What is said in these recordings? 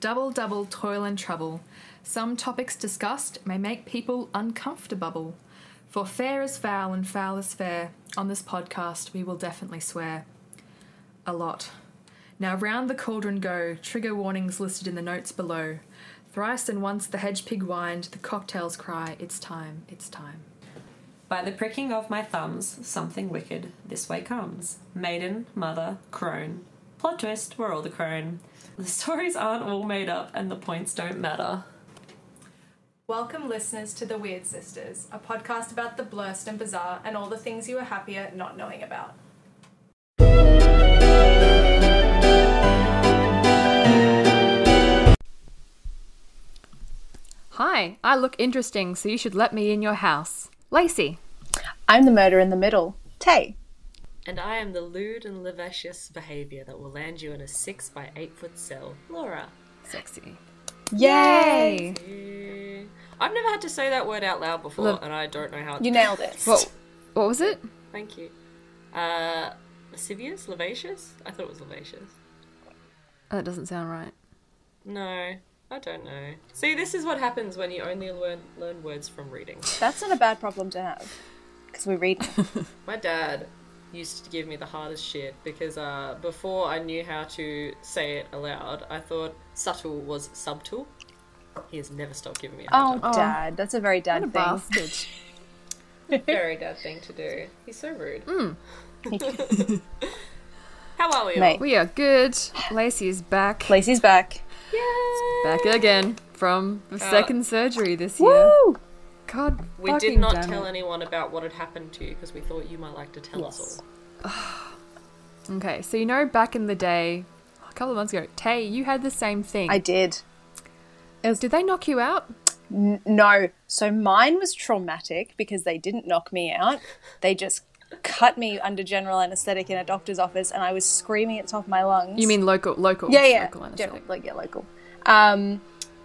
double, double toil and trouble. Some topics discussed may make people uncomfortable. For fair is foul and foul is fair. On this podcast, we will definitely swear. A lot. Now round the cauldron go, trigger warnings listed in the notes below. Thrice and once the hedge pig whined, the cocktails cry, it's time, it's time. By the pricking of my thumbs, something wicked this way comes. Maiden, mother, crone. Plot twist, we're all the crone. The stories aren't all made up and the points don't matter. Welcome listeners to The Weird Sisters, a podcast about the blurst and bizarre and all the things you are happier not knowing about. Hi, I look interesting, so you should let me in your house. Lacey. I'm the murder in the middle, Tay. And I am the lewd and lascivious behaviour that will land you in a 6 by 8 foot cell, Laura. Sexy. Yay! I've never had to say that word out loud before, and I don't know how it's... You nailed it. What was it? Thank you. Lascivious? Lavacious? I thought it was lavacious. That doesn't sound right. No, I don't know. See, this is what happens when you only learn words from reading. That's not a bad problem to have, because we read. My dad used to give me the hardest shit because before I knew how to say it aloud, I thought subtle was subtle. He has never stopped giving me a hard time. Dad. That's a very dad thing. Bastard. Very dad thing to do. He's so rude. How are we all? Mate. We are good. Lacey is back. Lacey's back. Yay! Back again from the second surgery this year. Woo! God, We did not tell anyone about what had happened to you because we thought you might like to tell us all. Okay, so you know back in the day, a couple of months ago, Tay, you had the same thing. I did. Did they knock you out? No. So mine was traumatic because they didn't knock me out. They just cut me under general anaesthetic in a doctor's office and I was screaming at the top of my lungs. You mean local? Yeah. Local General, anesthetic. local.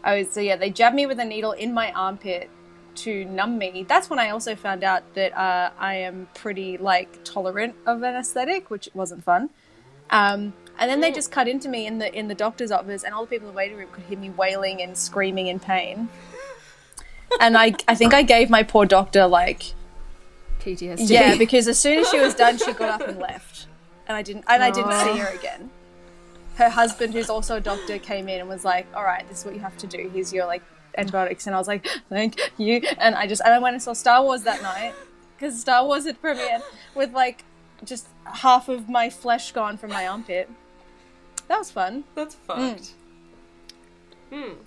They jabbed me with a needle in my armpit to numb me. That's when I also found out that I am pretty, tolerant of anaesthetic, which wasn't fun. And then they just cut into me in the doctor's office, and all the people in the waiting room could hear me wailing and screaming in pain. And I think I gave my poor doctor, PTSD. Yeah, because as soon as she was done, she got up and left. And I didn't see her again. Her husband, who's also a doctor, came in and was like, all right, this is what you have to do. Here's your, antibiotics. And I was like, thank you. And I went and saw Star Wars that night, because Star Wars had premiered, with, just half of my flesh gone from my armpit. That was fun. That's fucked.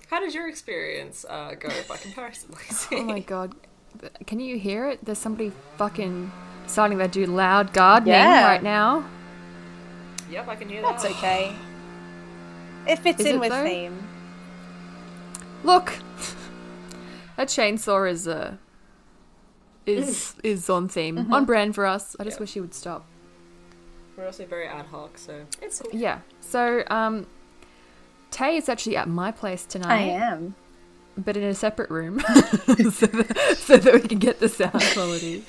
How did your experience go by comparison, Lacey? Oh my god. Can you hear it? There's somebody fucking starting to do loud gardening right now. Yep, I can hear that. That's okay. It fits Is in it with though? theme. Look! That chainsaw is on theme. On brand for us. I just wish he would stop. We're also very ad hoc, so it's cool. Yeah. So, Tay is actually at my place tonight. I am. But in a separate room. so that we can get the sound quality.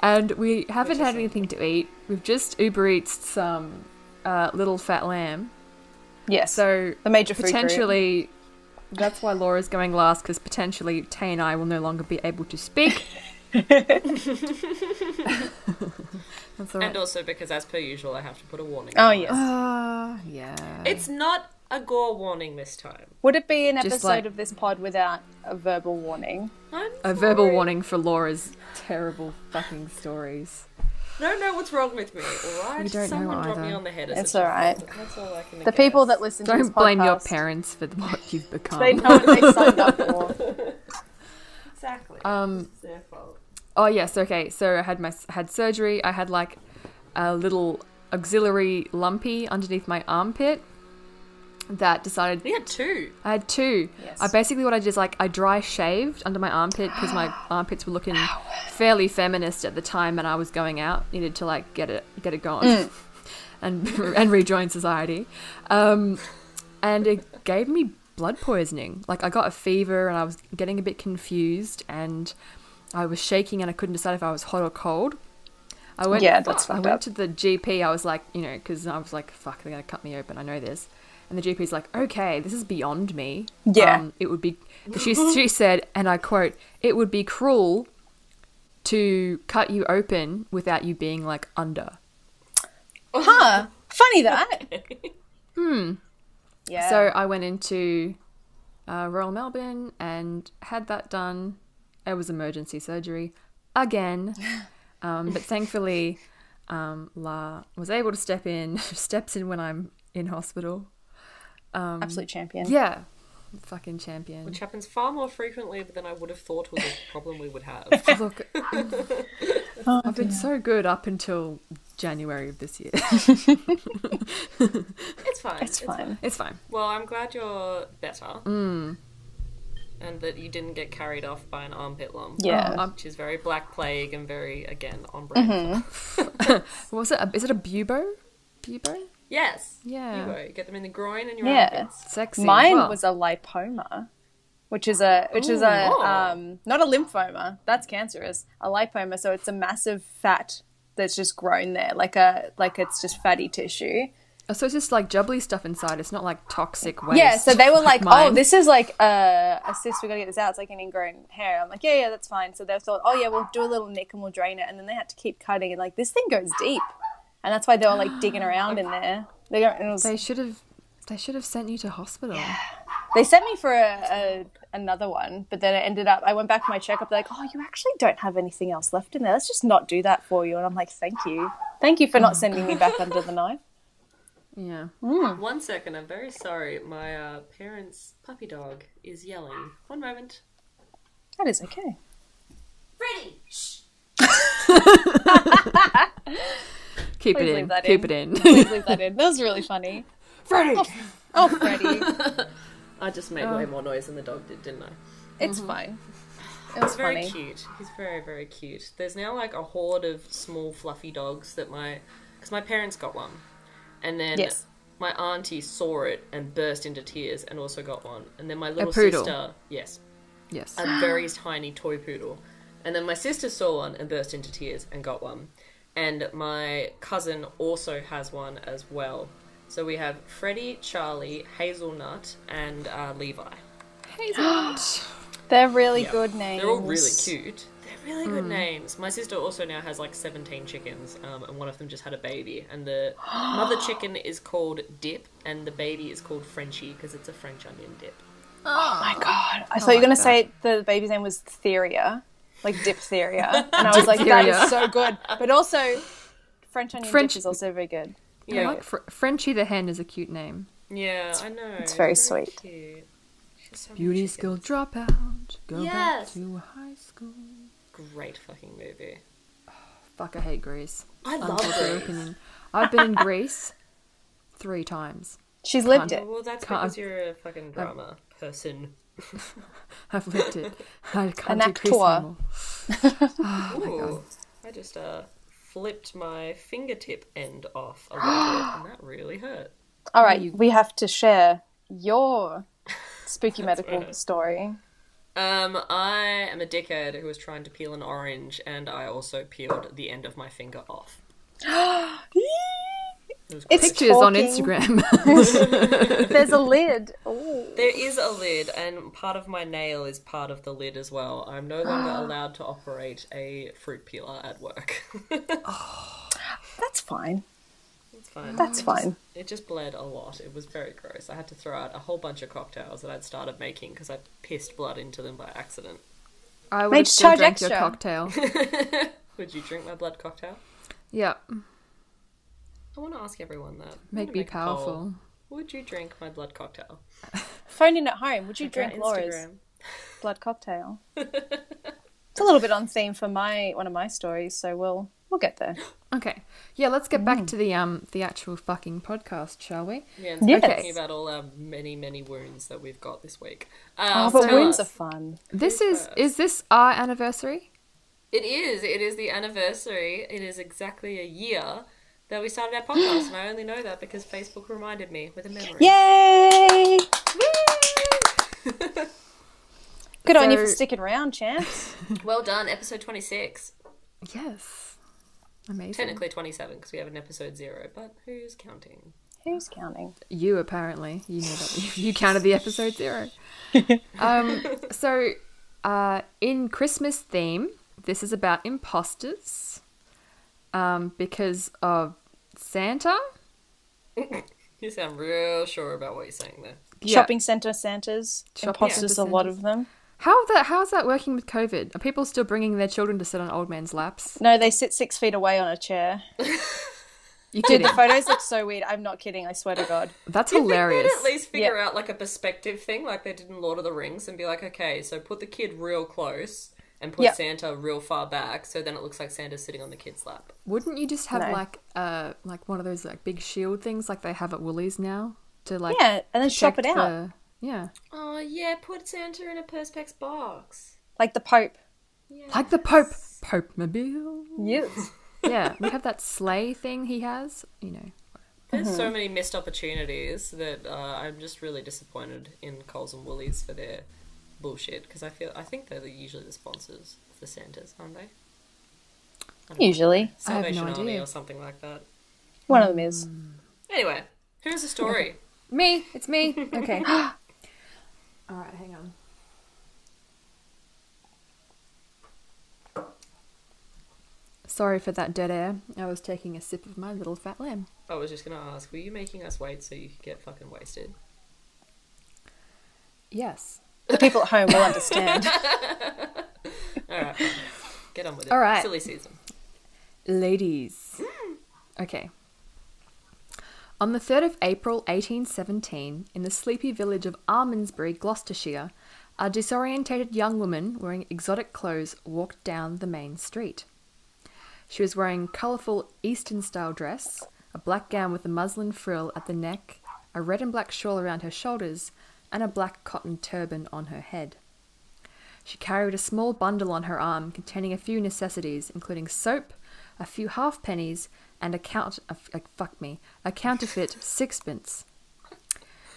And we haven't had anything to eat. We've just Uber Eats some little fat lamb. Yes. So the major food potentially, that's why Laura's going last, because potentially Tay and I will no longer be able to speak. That's all right. And also because, as per usual, I have to put a warning. Oh, on yes. Yeah. It's not a gore warning this time. Would it be an Just episode of this pod without a verbal warning? A verbal warning for Laura's terrible fucking stories. No, what's wrong with me, alright? You don't Someone know dropped me either. on the head. It's alright. That's all I can The people that listen to this Don't blame your podcast, parents for what you've become. they know what they signed up for. Exactly. It's their fault. Oh yes, okay. So I had surgery. I had a little auxiliary lumpy underneath my armpit that decided. You had two. I had two. Yes. What I did is I dry shaved under my armpit because my armpits were looking fairly feminist at the time, and I was going out. Needed to get it going and rejoin society, and it gave me blood poisoning. I got a fever and I was getting a bit confused and I was shaking and I couldn't decide if I was hot or cold. I went to the GP. I was like, because I was like, fuck, they're going to cut me open. I know this. And the GP's like, okay, this is beyond me. Yeah. It would be, she said, and I quote, it would be cruel to cut you open without you being like under. Huh. Funny that. Yeah. So I went into Royal Melbourne and had that done. It was emergency surgery again. But thankfully, La was able to steps in when I'm in hospital. Absolute champion. Yeah. Fucking champion. Which happens far more frequently than I would have thought was a problem we would have. Look, I've been so good up until January of this year. It's fine. It's fine. It's fine. Well, I'm glad you're better. And that you didn't get carried off by an armpit lump. Yeah. Which is very Black Plague and very, again, on brand. Is it a bubo? Bubo? Yes. Yeah. You get them in the groin and your Yeah. armpits. Sexy. Mine Well, was a lipoma, which is a not a lymphoma. That's cancerous. A lipoma, so it's a massive fat that's just grown there, like it's just fatty tissue. oh, so it's just like jubbly stuff inside. It's not like toxic waste. Yeah, so they were like, Mine. oh, this is like a cyst, we gotta get this out. It's like an ingrown hair. I'm like, yeah, that's fine. So they thought, oh yeah, we'll do a little nick and we'll drain it. And then they had to keep cutting and like, this thing goes deep. And that's why they were like digging around in there. They should have sent you to hospital. They sent me for another one, but then it ended up, I went back for my checkup. They're like, oh, you actually don't have anything else left in there. Let's just not do that for you. And I'm like, thank you. Thank you for not sending me back under the knife. Yeah. 1 second, I'm very sorry. My parents' puppy dog is yelling. One moment. That is okay. Freddie! Shh! Keep Please it leave in. that Keep in. it in. Please leave that in. That was really funny. Freddie! Oh, Freddie. I just made way more noise than the dog did, didn't I? It's fine. It was He's very funny. cute. He's very, very cute. There's now like a horde of small fluffy dogs that because my parents got one. And then Yes. my auntie saw it and burst into tears and also got one. And then my little poodle. sister, yes, Yes. a very tiny toy poodle. And then my sister saw one and burst into tears and got one. And my cousin also has one as well. So we have Freddie, Charlie, Hazelnut, and Levi. Hazelnut. They're really Yeah. good names. They're all really cute. They're really good names. My sister also now has like 17 chickens, and one of them just had a baby. And the mother chicken is called Dip, and the baby is called Frenchie because it's a French onion dip. Oh my god. I thought you were going to say the baby's name was Theria. Like diphtheria. And I was like, that Diphtheria. is so good. But also, French onion dip is also very good. I Yeah, like Frenchie the hen is a cute name. yeah, I know. It's very sweet. Cute. She's so Beauty cute. school dropout. Go Yes. back to high school. Great fucking movie. Fuck, I hate Greece. I love Unpopular Greece. opinion. I've been in Greece 3 times. She's lived Can't- it. Well, that's Can't- because you're a fucking drama person. I've lived it. I An can't do Greece actor. anymore. Ooh, I just flipped my fingertip end off a little bit, and that really hurt. All right, we have to share your spooky medical right. story. I am a dickhead who was trying to peel an orange, and I also peeled the end of my finger off. It was It's great. Pictures on talking. Instagram. There's a lid. Ooh. There is a lid, and part of my nail is part of the lid as well. I'm no longer allowed to operate a fruit peeler at work. That's fine. It's fine. That's fine. It just bled a lot. It was very gross. I had to throw out a whole bunch of cocktails that I'd started making because I pissed blood into them by accident. I would Mate, have still charge drank your extra. cocktail. Would you drink my blood cocktail? Yeah. I want to ask everyone that. I Make wanna me a poll. powerful. Would you drink my blood cocktail? Phone in at home. Would you Check out drink Laura's Instagram. blood cocktail? It's a little bit on theme for one of my stories, so we'll get there. Okay. Yeah, let's get back to the actual fucking podcast, shall we? Yeah, and Yes. talking about all our many, many wounds that we've got this week. Oh, but tell wounds us. are fun. This Who's is this our anniversary? It is. It is the anniversary. It is exactly a year that we started our podcast, and I only know that because Facebook reminded me with a memory. Yay! Good on you for So- sticking around, champs. Well done, episode 26. Yes. Amazing. Technically 27 because we have an episode 0, but who's counting? Who's counting? You, apparently. You know that. You counted the episode 0. So, in Christmas theme, this is about imposters. Because of Santa. You sound real sure about what you're saying there. Yeah. Shopping centre Santas. Shopping Imposters, centre a lot Santas. of them. How's that working with COVID? Are people still bringing their children to sit on old men's laps? No, they sit 6 feet away on a chair. You Dude, kidding? the photos look so weird. I'm not kidding. I swear to God. That's Do you hilarious. think they'd at least figure Yeah. out like a perspective thing like they did in Lord of the Rings and be like, okay, so put the kid real close and put Yeah. Santa real far back so then it looks like Santa's sitting on the kid's lap. Wouldn't you just have No. like one of those like big shield things like they have at Woolies now to like Yeah, and then shop it protect out. Yeah, Oh yeah, put Santa in a Perspex box. Like the Pope. Yeah. like the Pope Mobile. Yes. Yeah, we have that sleigh thing he has. You know, There's so many missed opportunities that I'm just really disappointed in Coles and Woolies for their bullshit because I think they're usually the sponsors of the Santas, aren't they? I don't know. Usually. I have no Salvation Army idea. or something like that. One of them is. Anyway, here's the story. me. It's me. Okay. All right, hang on. Sorry for that dead air. I was taking a sip of my little fat lamb. I was just gonna ask, were you making us wait so you could get fucking wasted? Yes. The people at home will understand. Alright, fine. Get on with it. All right. Silly season. Ladies. Okay. On the 3rd of April 1817, in the sleepy village of Almondsbury, Gloucestershire, a disorientated young woman wearing exotic clothes walked down the main street. She was wearing colourful Eastern-style dress, a black gown with a muslin frill at the neck, a red and black shawl around her shoulders, and a black cotton turban on her head. She carried a small bundle on her arm containing a few necessities, including soap, a few halfpennies, and a counterfeit sixpence.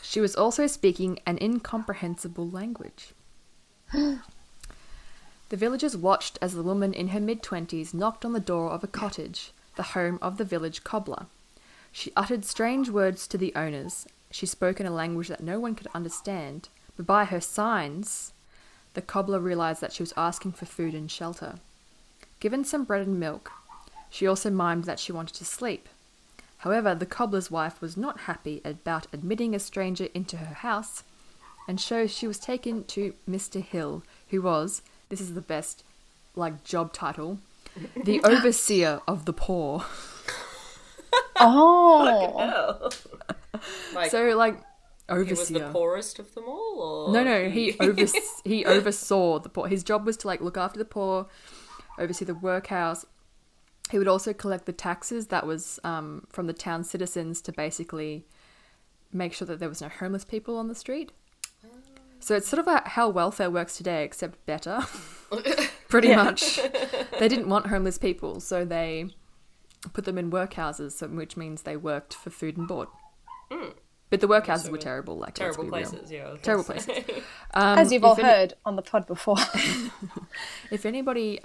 She was also speaking an incomprehensible language. The villagers watched as the woman in her mid-20s knocked on the door of a cottage, the home of the village cobbler. She uttered strange words to the owners. She spoke in a language that no one could understand, but by her signs, the cobbler realized that she was asking for food and shelter. Given some bread and milk, she also mimed that she wanted to sleep. However, the cobbler's wife was not happy about admitting a stranger into her house, and so she was taken to Mr. Hill, who was, this is the best, job title, the overseer of the poor. Oh. Like, So, overseer. he was the poorest of them all? Or No, he oversaw the poor. His job was to look after the poor, oversee the workhouse. He would also collect the taxes that was from the town citizens to basically make sure that there was no homeless people on the street. So it's sort of like how welfare works today, except better. Pretty much. They didn't want homeless people, so they put them in workhouses, which means they worked for food and board. But the workhouses were terrible. Terrible let's be real. places, yeah. I was Terrible gonna places. say. As you've all heard on the pod before. If anybody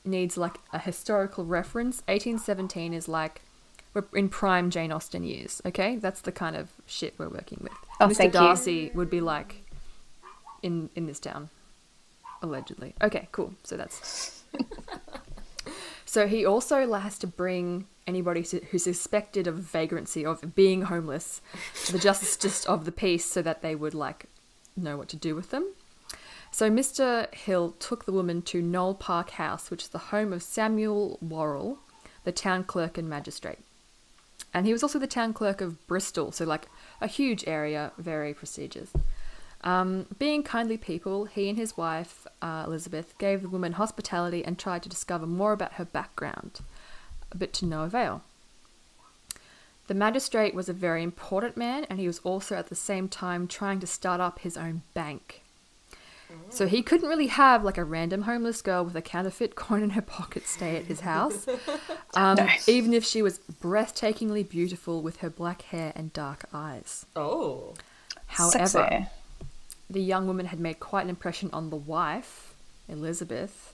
needs a historical reference, 1817 is we're in prime Jane Austen years, okay? That's the kind of shit we're working with. Oh, Mr. thank you. Darcy would be in this town, allegedly. Okay, cool. So that's... So he also has to bring anybody who's suspected of vagrancy, of being homeless, to the justice of the peace so that they would know what to do with them. So Mr. Hill took the woman to Knoll Park House, which is the home of Samuel Worrell, the town clerk and magistrate. And he was also the town clerk of Bristol, so a huge area, very prestigious. Being kindly people, he and his wife, Elizabeth, gave the woman hospitality and tried to discover more about her background, but to no avail. The magistrate was a very important man, and he was also at the same time trying to start up his own bank. So he couldn't really have a random homeless girl with a counterfeit coin in her pocket stay at his house, even if she was breathtakingly beautiful with her black hair and dark eyes. Oh. However, Sexy. the young woman had made quite an impression on the wife, Elizabeth,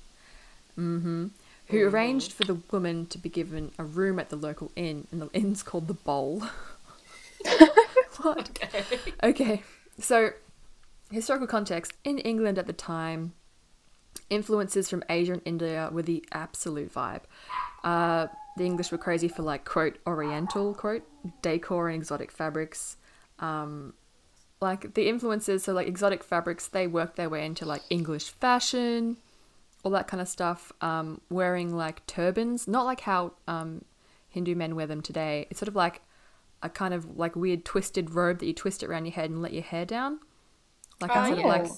who arranged for the woman to be given a room at the local inn, and the inn's called the Bowl. What? Okay. So, historical context. In England at the time, influences from Asia and India were the absolute vibe. The English were crazy for, like, quote, oriental, quote, decor and exotic fabrics. Like, the influences, so, like, exotic fabrics, they worked their way into, like, English fashion, all that kind of stuff. Wearing, like, turbans, not like how Hindu men wear them today. It's sort of like a kind of, like, weird twisted robe that you twist it around your head and let your hair down. Like, that's sort of like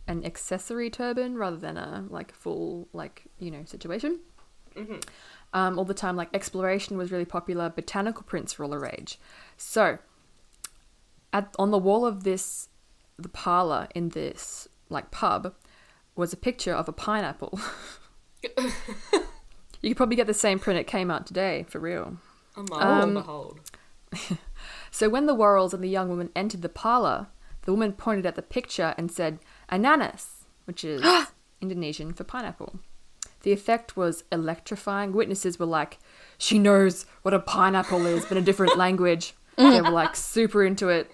an accessory turban rather than a, like, full, like, you know, situation. Mm-hmm. All the time, like, exploration was really popular. Botanical prints were all the rage. So, on the wall of the parlour in this, like, pub, was a picture of a pineapple. You could probably get the same print at Kmart today, for real. Behold. So when the Worrells and the young woman entered the parlour, the woman pointed at the picture and said, "Ananas," which is Indonesian for pineapple. The effect was electrifying. Witnesses were like, "She knows what a pineapple is," but in a different language. They were, like, super into it.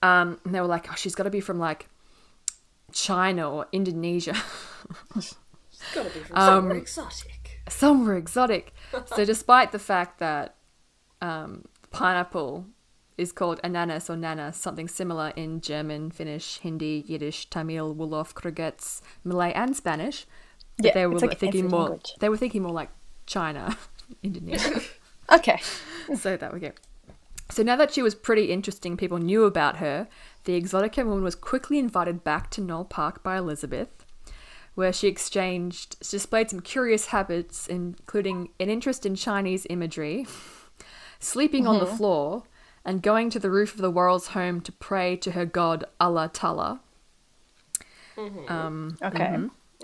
And they were like, "Oh, she's got to be from, like, China or Indonesia." It's got to be from somewhere exotic. Somewhere exotic. So despite the fact that pineapple is called ananas or nana, something similar in German, Finnish, Hindi, Yiddish, Tamil, Wolof, Krugets, Malay and Spanish, but they were like thinking more language. They were thinking more like China, Indonesia. Okay. So that we go. So now that she was pretty interesting, people knew about her, the exotica woman was quickly invited back to Knoll Park by Elizabeth, where she displayed some curious habits, including an interest in Chinese imagery, sleeping on the floor, and going to the roof of the Worrells' home to pray to her god Allah Ta'ala.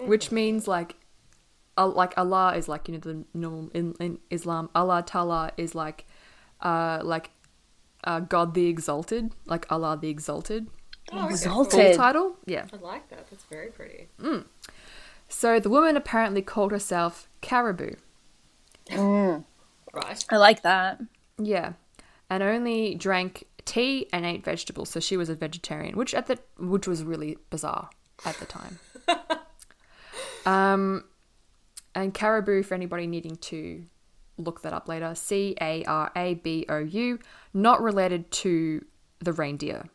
Which means, like Allah is, like, you know, the normal in Islam. Allah Ta'ala is like God the Exalted, like Allah the Exalted. Oh, Exalted. Full title? Yeah. I like that. That's very pretty. So the woman apparently called herself Caribou. Right. I like that. Yeah. And only drank tea and ate vegetables. So she was a vegetarian, which was really bizarre at the time. And Caribou, for anybody needing to look that up later, Carabou, not related to the reindeer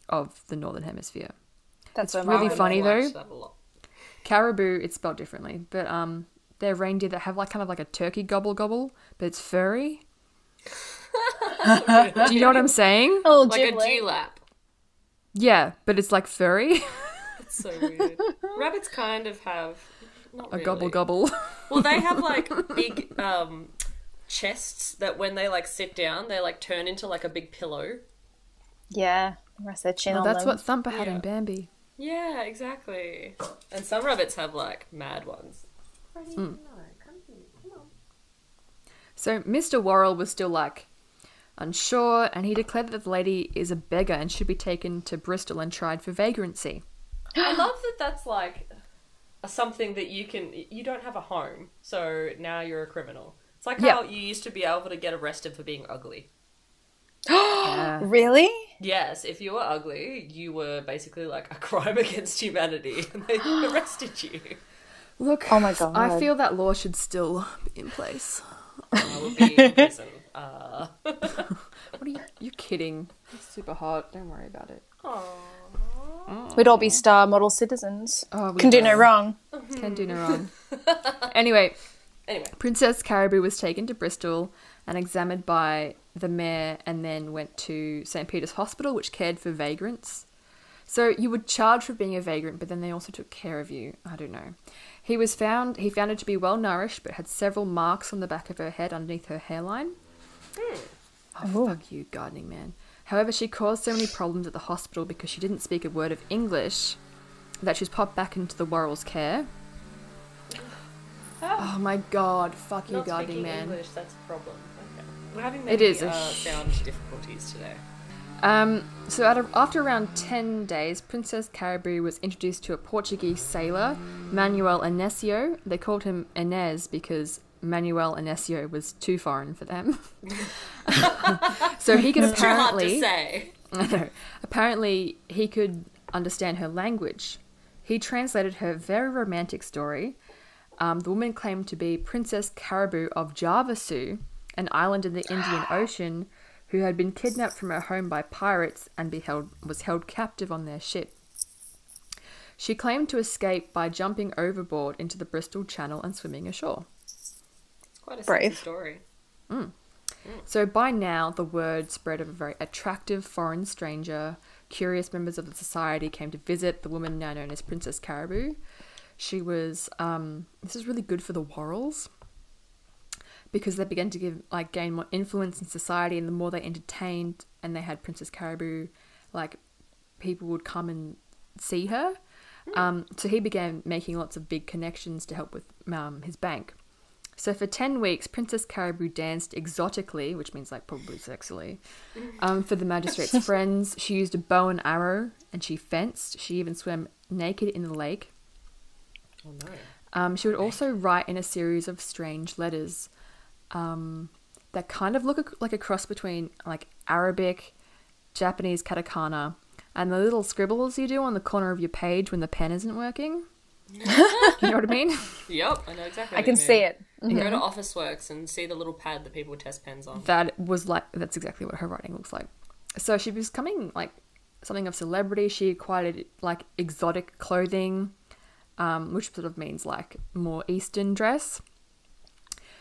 of the Northern Hemisphere. That's really funny though. Caribou, it's spelled differently, but they're reindeer that have, like, kind of like a turkey gobble gobble, but it's furry. Do you know what I'm saying? Oh, like giblet. a dewlap. Yeah, but it's, like, furry. It's so weird. Rabbits kind of have not A really. gobble gobble. Well, they have, like, big chests that when they, like, sit down, they, like, turn into, like, a big pillow. Yeah, rest their chin on That's them. what Thumper had in Bambi. Yeah, exactly. And some rabbits have, like, mad ones. So Mr. Worrell was still, like, unsure, and he declared that the lady is a beggar and should be taken to Bristol and tried for vagrancy. I love that that's, like, something that you don't have a home, so now you're a criminal. It's like how you used to be able to get arrested for being ugly. Really? Yes, if you were ugly, you were basically, like, a crime against humanity, and they arrested you. Look, oh my God. I feel that law should still be in place. I would be in prison. What are you? You're kidding. It's super hot. Don't worry about it. We'd all be star model citizens. Oh, we Can do no wrong. Can do no wrong. Anyway, Princess Caribou was taken to Bristol and examined by the mayor, and then went to St. Peter's Hospital, which cared for vagrants. So you would charge for being a vagrant, but then they also took care of you. I don't know. He found her to be well nourished, but had several marks on the back of her head underneath her hairline. Oh, fuck you, gardening man. However, she caused so many problems at the hospital because she didn't speak a word of English that she was popped back into the Worrells' care. Oh my God, fuck you, gardening man. Not speaking English, that's a problem. Okay. We're having many sound difficulties today. So after around 10 days, Princess Caribou was introduced to a Portuguese sailor, Manuel Inesio. They called him Inez because Manuel Inesio was too foreign for them. So he could apparently... Too hard to say. I know. Apparently, he could understand her language. He translated her very romantic story. The woman claimed to be Princess Caribou of Javasu, an island in the Indian Ocean, who had been kidnapped from her home by pirates and was held captive on their ship. She claimed to escape by jumping overboard into the Bristol Channel and swimming ashore. It's quite a Brave sexy story. So by now, the word spread of a very attractive foreign stranger. Curious members of the society came to visit the woman now known as Princess Caribou. She was, this is really good for the Worrells, because they began to gain more influence in society, and the more they entertained and they had Princess Caribou, people would come and see her. So he began making lots of big connections to help with his bank. So for 10 weeks, Princess Caribou danced exotically, which means probably sexily, for the magistrate's friends. She used a bow and arrow, and she fenced. She even swam naked in the lake. Oh no. She would also write in a series of strange letters that kind of look like a cross between Arabic, Japanese katakana, and the little scribbles you do on the corner of your page when the pen isn't working. You know what I mean? Yep, I know exactly. I can see it. You go to Officeworks and see the little pad that people test pens on. That's exactly what her writing looks like. So she was becoming something of celebrity. She acquired exotic clothing, which sort of means more Eastern dress.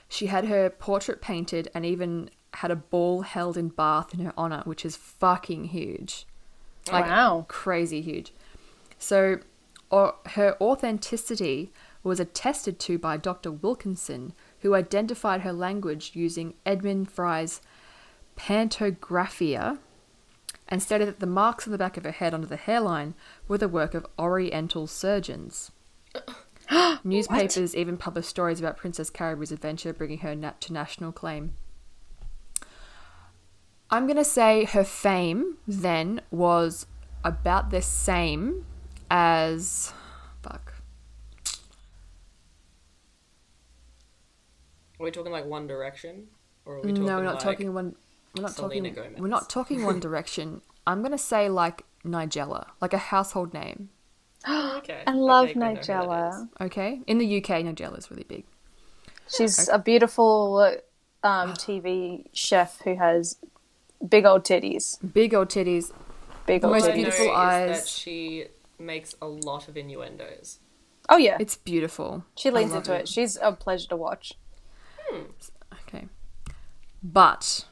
She had her portrait painted and even had a ball held in Bath in her honour, which is fucking huge. Wow. Crazy huge. So her authenticity was attested to by Dr. Wilkinson, who identified her language using Edmund Fry's pantographia and stated that the marks on the back of her head under the hairline were the work of Oriental surgeons. Newspapers even published stories about Princess Caribou's adventure, bringing her to national acclaim. I'm going to say her fame then was about the same as... Are we talking One Direction? Or are we talking No, we're not talking One... We're not talking One Direction. I'm going to say Nigella, a household name. Okay. I love vaguely know who that Nigella. is. Okay? In the UK, Nigella's really big. She's a beautiful TV chef who has big old titties. Big old titties. Big The old most titties. beautiful Is eyes. that she makes a lot of innuendos. Oh, yeah. It's beautiful. She leans I love into it. She's a pleasure to watch. Okay. But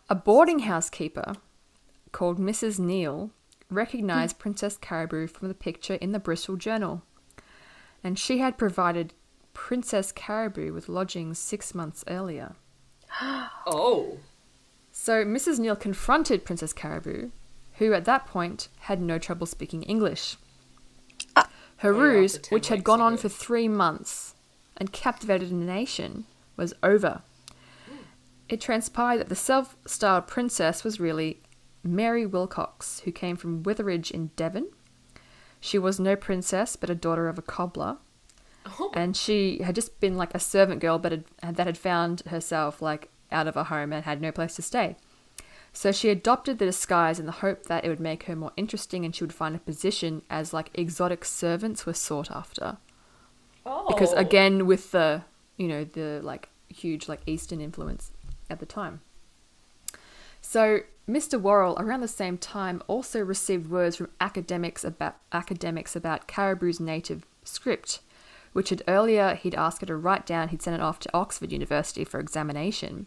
a boarding house keeper called Mrs. Neal recognised Princess Caribou from the picture in the Bristol Journal, and she had provided Princess Caribou with lodgings 6 months earlier. Oh. So Mrs. Neal confronted Princess Caribou, who at that point had no trouble speaking English. Her ruse, after 10 which had weeks gone on of for it. 3 months and captivated a nation, was over. It transpired that the self-styled princess was really Mary Wilcox, who came from Witheridge in Devon. She was no princess, but a daughter of a cobbler. Oh. And she had just been a servant girl, but that had found herself out of a home and had no place to stay. So she adopted the disguise in the hope that it would make her more interesting and she would find a position as exotic servants were sought after. Oh. Because again, with the huge Eastern influence at the time. So Mr. Worrell around the same time also received words from academics about Caribou's native script, which he'd asked her to write down. He'd sent it off to Oxford University for examination.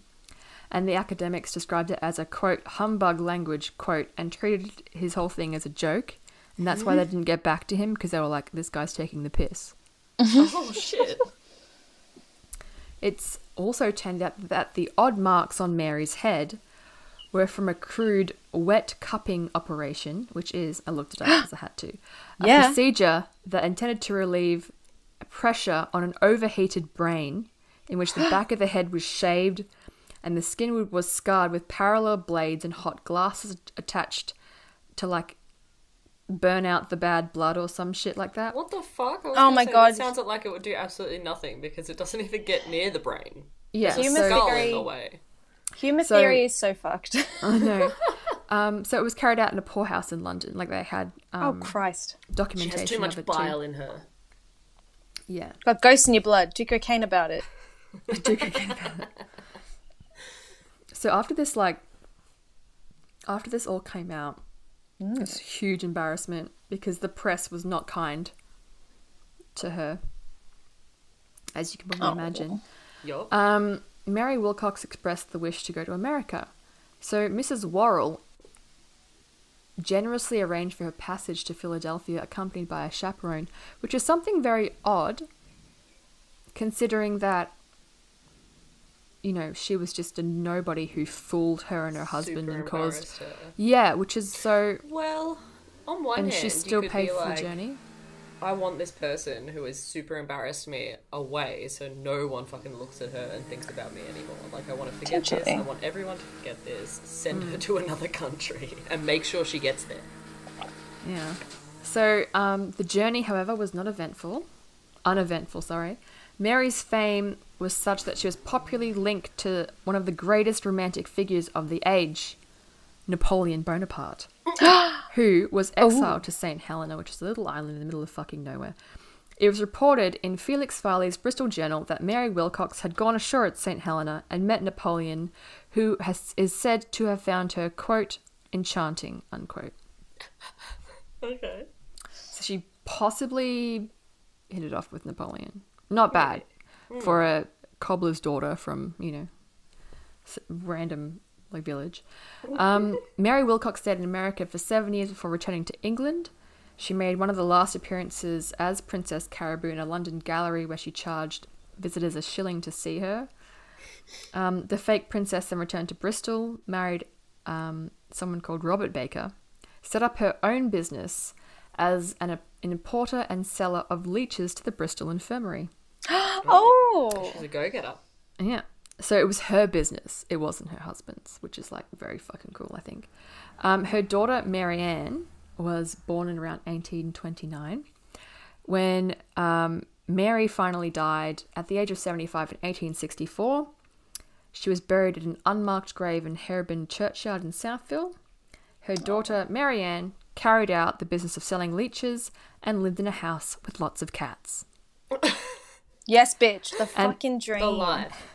And the academics described it as a, quote, humbug language, quote, and treated his whole thing as a joke. And that's why they didn't get back to him, because they were like, this guy's taking the piss. Oh, shit. It's also turned out that the odd marks on Mary's head were from a crude wet cupping operation, which is, I looked it up because I had to, a procedure that intended to relieve pressure on an overheated brain, in which the back of the head was shaved and the skin was scarred with parallel blades and hot glasses attached to burn out the bad blood or some shit like that. What the fuck? I was Oh gonna my say, God. That sounds like it would do absolutely nothing because it doesn't even get near the brain. Yeah, There's a Human skull theory- in the way. Human So- theory is so fucked. I know. So it was carried out in a poorhouse in London. Like they had Oh, Christ. She documentation has too much of it bile too. in her. Yeah. Got ghosts in your blood. Do cocaine about it. So after this all came out, it was a huge embarrassment because the press was not kind to her, as you can probably imagine. Yup. Mary Wilcox expressed the wish to go to America. So Mrs. Worrell generously arranged for her passage to Philadelphia accompanied by a chaperone, which is something very odd considering that, you know, she was just a nobody who fooled her and her husband Super and caused... embarrassed her. Yeah, which is so... Well, on one And hand, she still you could paid be for like, the journey. I want this person who has super embarrassed me away so no one fucking looks at her and thinks about me anymore. Like, I want to forget this. Potentially. I want everyone to forget this. Send her to another country and make sure she gets there. Yeah. So the journey, however, was not uneventful, sorry. Mary's fame was such that she was popularly linked to one of the greatest romantic figures of the age, Napoleon Bonaparte, who was exiled to St. Helena, which is a little island in the middle of fucking nowhere. It was reported in Felix Farley's Bristol Journal that Mary Wilcox had gone ashore at St. Helena and met Napoleon, who is said to have found her, quote, enchanting, unquote. Okay. So she possibly hit it off with Napoleon. Not bad for a cobbler's daughter from, you know, random like village. Mary Wilcox stayed in America for 7 years before returning to England. She made one of the last appearances as Princess Caribou in a London gallery where she charged visitors $1 to see her. The fake princess then returned to Bristol, married someone called Robert Baker, set up her own business as an importer and seller of leeches to the Bristol Infirmary. Oh! She's a go-getter. Yeah. So it was her business. It wasn't her husband's, which is like very fucking cool, I think. Her daughter, Mary Ann, was born in around 1829. When Mary finally died at the age of 75 in 1864, she was buried in an unmarked grave in Heribin Churchyard in Southville. Her daughter, Mary Ann, carried out the business of selling leeches and lived in a house with lots of cats. Yes, bitch. The fucking dream. The life.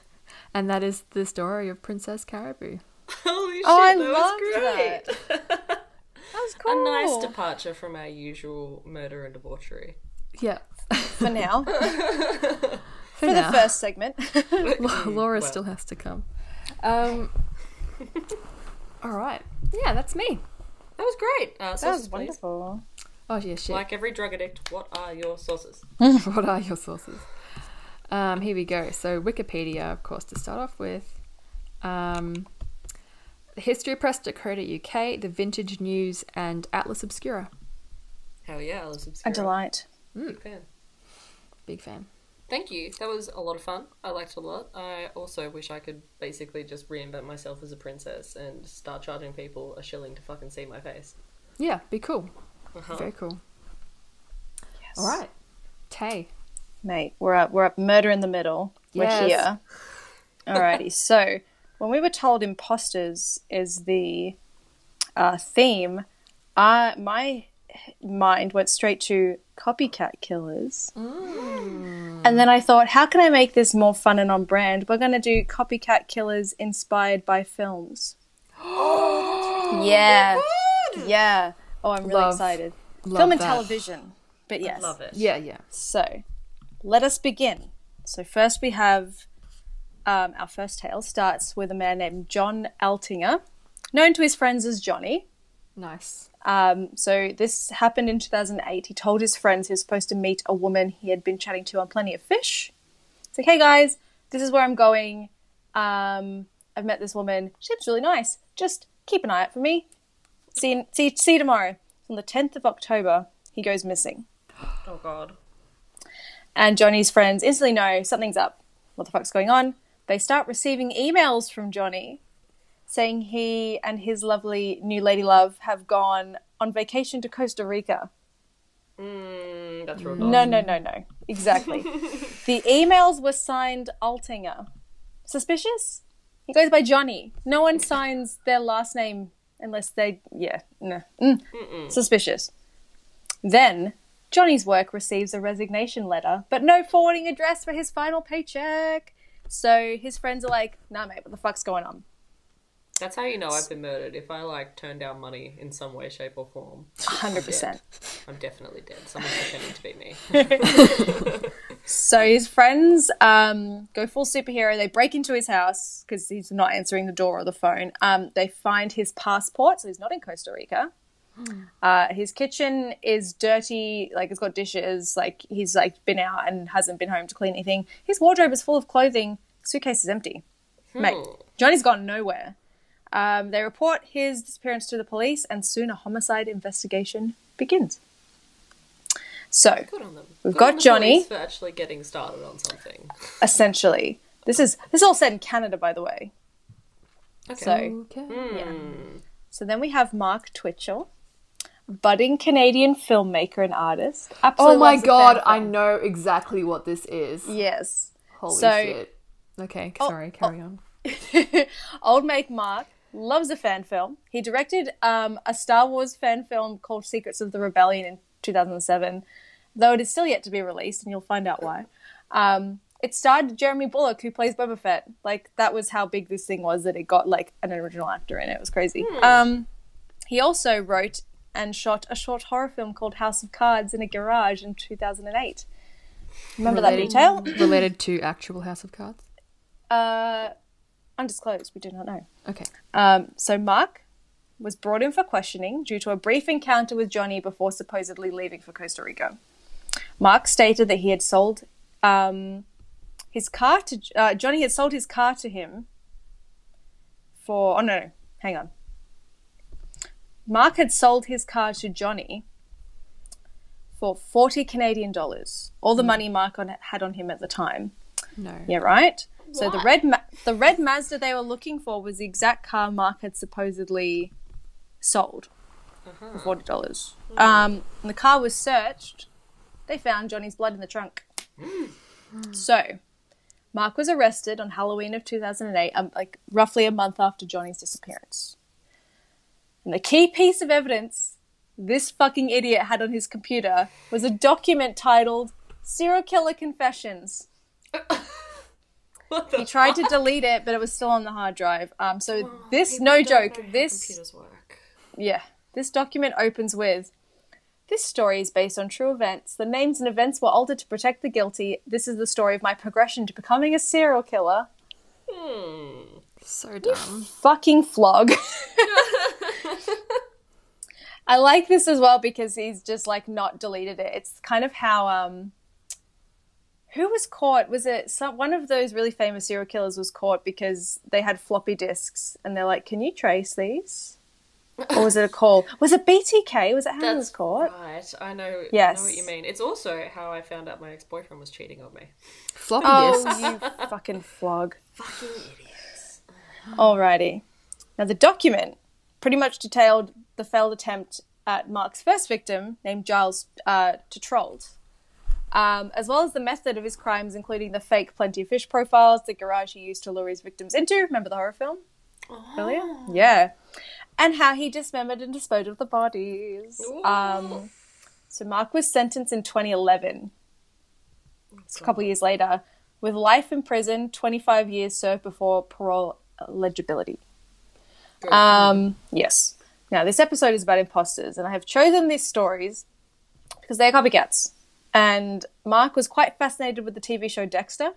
And that is the story of Princess Caribou. Holy shit, Oh, I that was great. That was cool. A nice departure from our usual murder and debauchery. Yeah. For now. For the now. first segment. Laura still has to come. All right. Yeah, that's me. That was great. That Sources, was please. wonderful. Oh, yeah, shit. Like every drug addict, what are your sources? What are your sources? Here we go. So Wikipedia, of course, to start off with. Historypress.co.uk, The Vintage News, and Atlas Obscura. Hell yeah, Alice A Obscura. delight. Big fan. Big fan. Thank you. That was a lot of fun. I liked it a lot. I also wish I could basically just reinvent myself as a princess and start charging people $1 to fucking see my face. Yeah, be cool. Uh-huh. Very cool. Yes. All right. Tay. Mate, we're up murder in the middle. We're Yes. here. Alrighty, so when we were told imposters is the theme, my mind went straight to copycat killers. And then I thought, how can I make this more fun and on brand? We're going to do copycat killers inspired by films. Yeah. Yeah. Oh, I'm really Love- excited. love Film and that. television. But yes. Love it. Yeah, yeah. So, let us begin. So first we have our first tale starts with a man named John Altinger, known to his friends as Johnny. Nice. So this happened in 2008. He told his friends he was supposed to meet a woman he had been chatting to on Plenty of Fish. It's like, hey guys, this is where I'm going. I've met this woman. She seems really nice. Just keep an eye out for me. See you tomorrow. On the 10th of October, he goes missing. Oh god. And Johnny's friends instantly know something's up. What the fuck's going on? They start receiving emails from Johnny saying he and his lovely new lady love have gone on vacation to Costa Rica. That's real No. Exactly. The emails were signed Altinger. Suspicious? He goes by Johnny. No one signs their last name unless they... Yeah, no. Suspicious. Then, Johnny's work receives a resignation letter, but no forwarding address for his final paycheck. So his friends are like, nah, mate, what the fuck's going on? That's how you know I've been murdered. If I, like, turn down money in some way, shape, or form. 100%. I'm definitely dead. Someone's pretending to be me. So his friends go full superhero. They break into his house because he's not answering the door or the phone. They find his passport, so he's not in Costa Rica. His kitchen is dirty, like it's got dishes, like he's like been out and hasn't been home to clean anything. His wardrobe is full of clothing. Suitcase is empty. Mate, Johnny's gone nowhere. They report his disappearance to the police, and soon a homicide investigation begins. So, Good on them. we've Good got on the Johnny. police for actually getting started on something. Essentially. This is all set in Canada, by the way. Okay. So, Okay. yeah. So then we have Mark Twitchell, budding Canadian filmmaker and artist. Oh Absolutely my loves a god, fan I film. know exactly what this is. Yes. Holy So- shit. Okay, sorry, carry on. Old Make Mark loves a fan film. He directed a Star Wars fan film called Secrets of the Rebellion in 2007, though it is still yet to be released, and you'll find out why. It starred Jeremy Bulloch, who plays Boba Fett. Like, that was how big this thing was, that it got, like, an original actor in it. It was crazy. He also wrote and shot a short horror film called House of Cards in a garage in 2008. Remember that detail? Related to actual House of Cards? Undisclosed. We do not know. Okay. So Mark was brought in for questioning due to a brief encounter with Johnny before supposedly leaving for Costa Rica. Mark stated that he had sold his car to... Johnny had sold his car to him for... Oh, no. Hang on. Mark had sold his car to Johnny for 40 Canadian dollars. All the money Mark had on him at the time. No. Yeah, right? So the red Mazda they were looking for was the exact car Mark had supposedly sold for $40. And the car was searched. They found Johnny's blood in the trunk. So Mark was arrested on Halloween of 2008, like roughly a month after Johnny's disappearance. And the key piece of evidence this fucking idiot had on his computer was a document titled Serial Killer Confessions. He tried to delete it, but it was still on the hard drive. This, no joke, Computers work. yeah, this document opens with, this story is based on true events. The names and events were altered to protect the guilty. This is the story of my progression to becoming a serial killer. So dumb. Fucking flog. I like this as well because he's just like not deleted it. It's kind of how who was caught? Was it one of those really famous serial killers was caught because they had floppy disks and they're like, can you trace these? Or was it a call? Was it BTK? Was it how he was caught? Right. I know Yes. what you mean. It's also how I found out my ex-boyfriend was cheating on me. Floppy Oh, disks. you fucking flog. Fucking idiots. Alrighty. Now, the document pretty much detailed the failed attempt at Mark's first victim, named Giles Tetrold, as well as the method of his crimes, including the fake Plenty of Fish profiles, the garage he used to lure his victims into. Remember the horror film earlier? Yeah. And how he dismembered and disposed of the bodies. So Mark was sentenced in 2011. It's a couple of years later, with life in prison, 25 years served before parole eligibility. Yes. Now, this episode is about imposters, and I have chosen these stories because they're copycats. And Mark was quite fascinated with the TV show Dexter.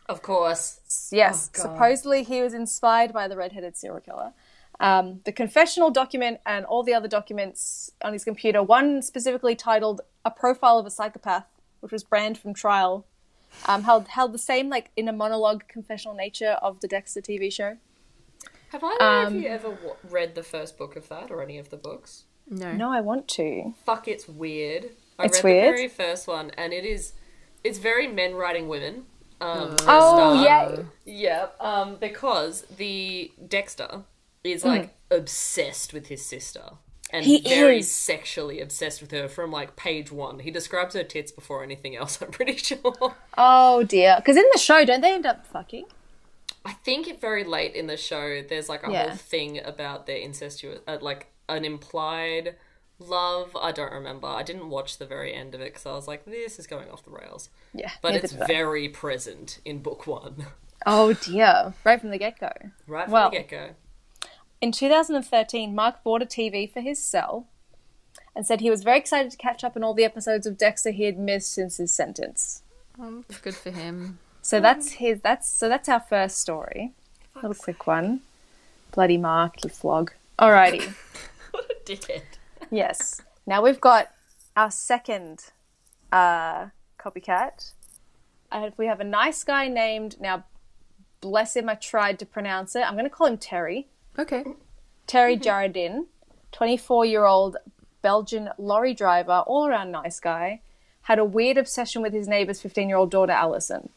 Of course. Yes. Oh, God. Supposedly he was inspired by the red-headed serial killer. The confessional document and all the other documents on his computer, one specifically titled A Profile of a Psychopath, which was banned from trial, held the same, like, inner monologue confessional nature of the Dexter TV show. Have either of you ever read the first book of that or any of the books? No. No, I want to. Fuck, it's weird. It's read weird? the very first one, and it's very men writing women. For a Oh, start. yay. Yeah, because the Dexter is like obsessed with his sister. And He very is. sexually obsessed with her from like page 1. He describes her tits before anything else, I'm pretty sure. Oh dear. Because in the show, don't they end up fucking? I think it very late in the show, there's like a Yeah. whole thing about their incestuous, like an implied love. I don't remember. I didn't watch the very end of it because I was like, this is going off the rails. Yeah. But neither it's did I. very present in book 1. Oh dear. Right from the get-go. Right from Well, the get-go. In 2013, Mark bought a TV for his cell and said he was very excited to catch up on all the episodes of Dexter he had missed since his sentence. Good for him. So that's our first story. Little quick one. Bloody Mark, you flog. Alrighty. What a dickhead. Yes. Now we've got our second copycat. We have a nice guy named, now bless him, I tried to pronounce it. I'm going to call him Terry. Okay. Terry Jaradin, 24-year-old Belgian lorry driver, all-around nice guy, had a weird obsession with his neighbour's 15-year-old daughter, Alison.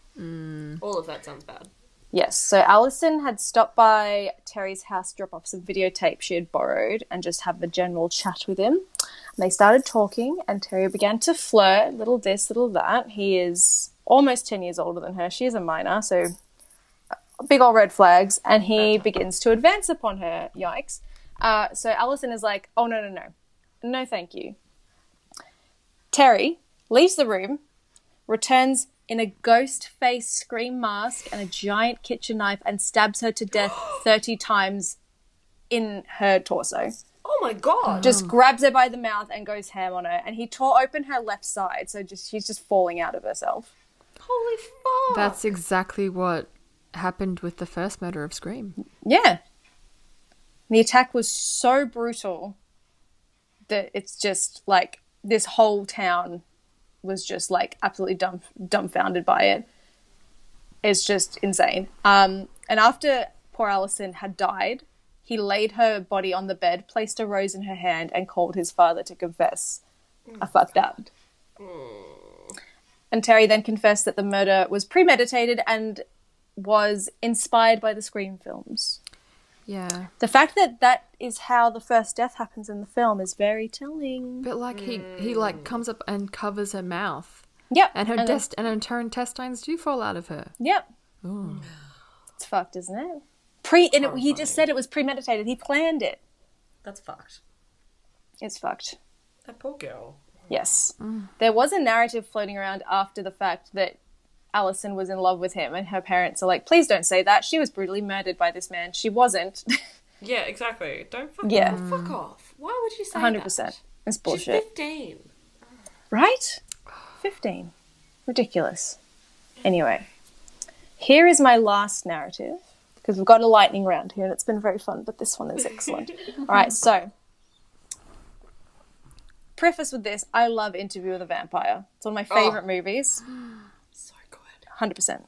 All of that sounds bad. Yes, so Alison had stopped by Terry's house to drop off some videotape she had borrowed and just have a general chat with him. And they started talking, and Terry began to flirt, little this, little that. He is almost 10 years older than her. She is a minor, so big old red flags. And he begins to advance upon her. Yikes. So Alison is like, oh, no. No, thank you. Terry leaves the room, returns in a ghost face scream mask and a giant kitchen knife and stabs her to death 30 times in her torso. Oh my god. Just grabs her by the mouth and goes ham on her. And he tore open her left side, so she's just falling out of herself. Holy fuck. That's exactly what happened with the first murder of Scream. Yeah. The attack was so brutal that it's just like this whole town was just like absolutely dumbfounded by it. It's just insane. And after poor Alison had died, he laid her body on the bed, placed a rose in her hand, and called his father to confess. I fucked up. And Terry then confessed that the murder was premeditated and was inspired by the Scream films. Yeah. The fact that that is how the first death happens in the film is very telling. But like he like comes up and covers her mouth. Yep. And her and in turn intestines do fall out of her. Yep. Ooh. It's fucked, isn't it? He just said it was premeditated. He planned it. That's fucked. It's fucked. That poor girl. Yes. There was a narrative floating around after the fact that Alison was in love with him, and her parents are like, please don't say that. She was brutally murdered by this man. She wasn't. Yeah, exactly. Don't fuck off. Fuck off. Why would you say 100%. that? It's bullshit. She's 15. Right? 15. Ridiculous. Anyway, here is my last narrative, because we've got a lightning round here, and it's been very fun, but this one is excellent. All right, so preface with this, I love Interview with a Vampire. It's one of my favourite movies. So good. 100%.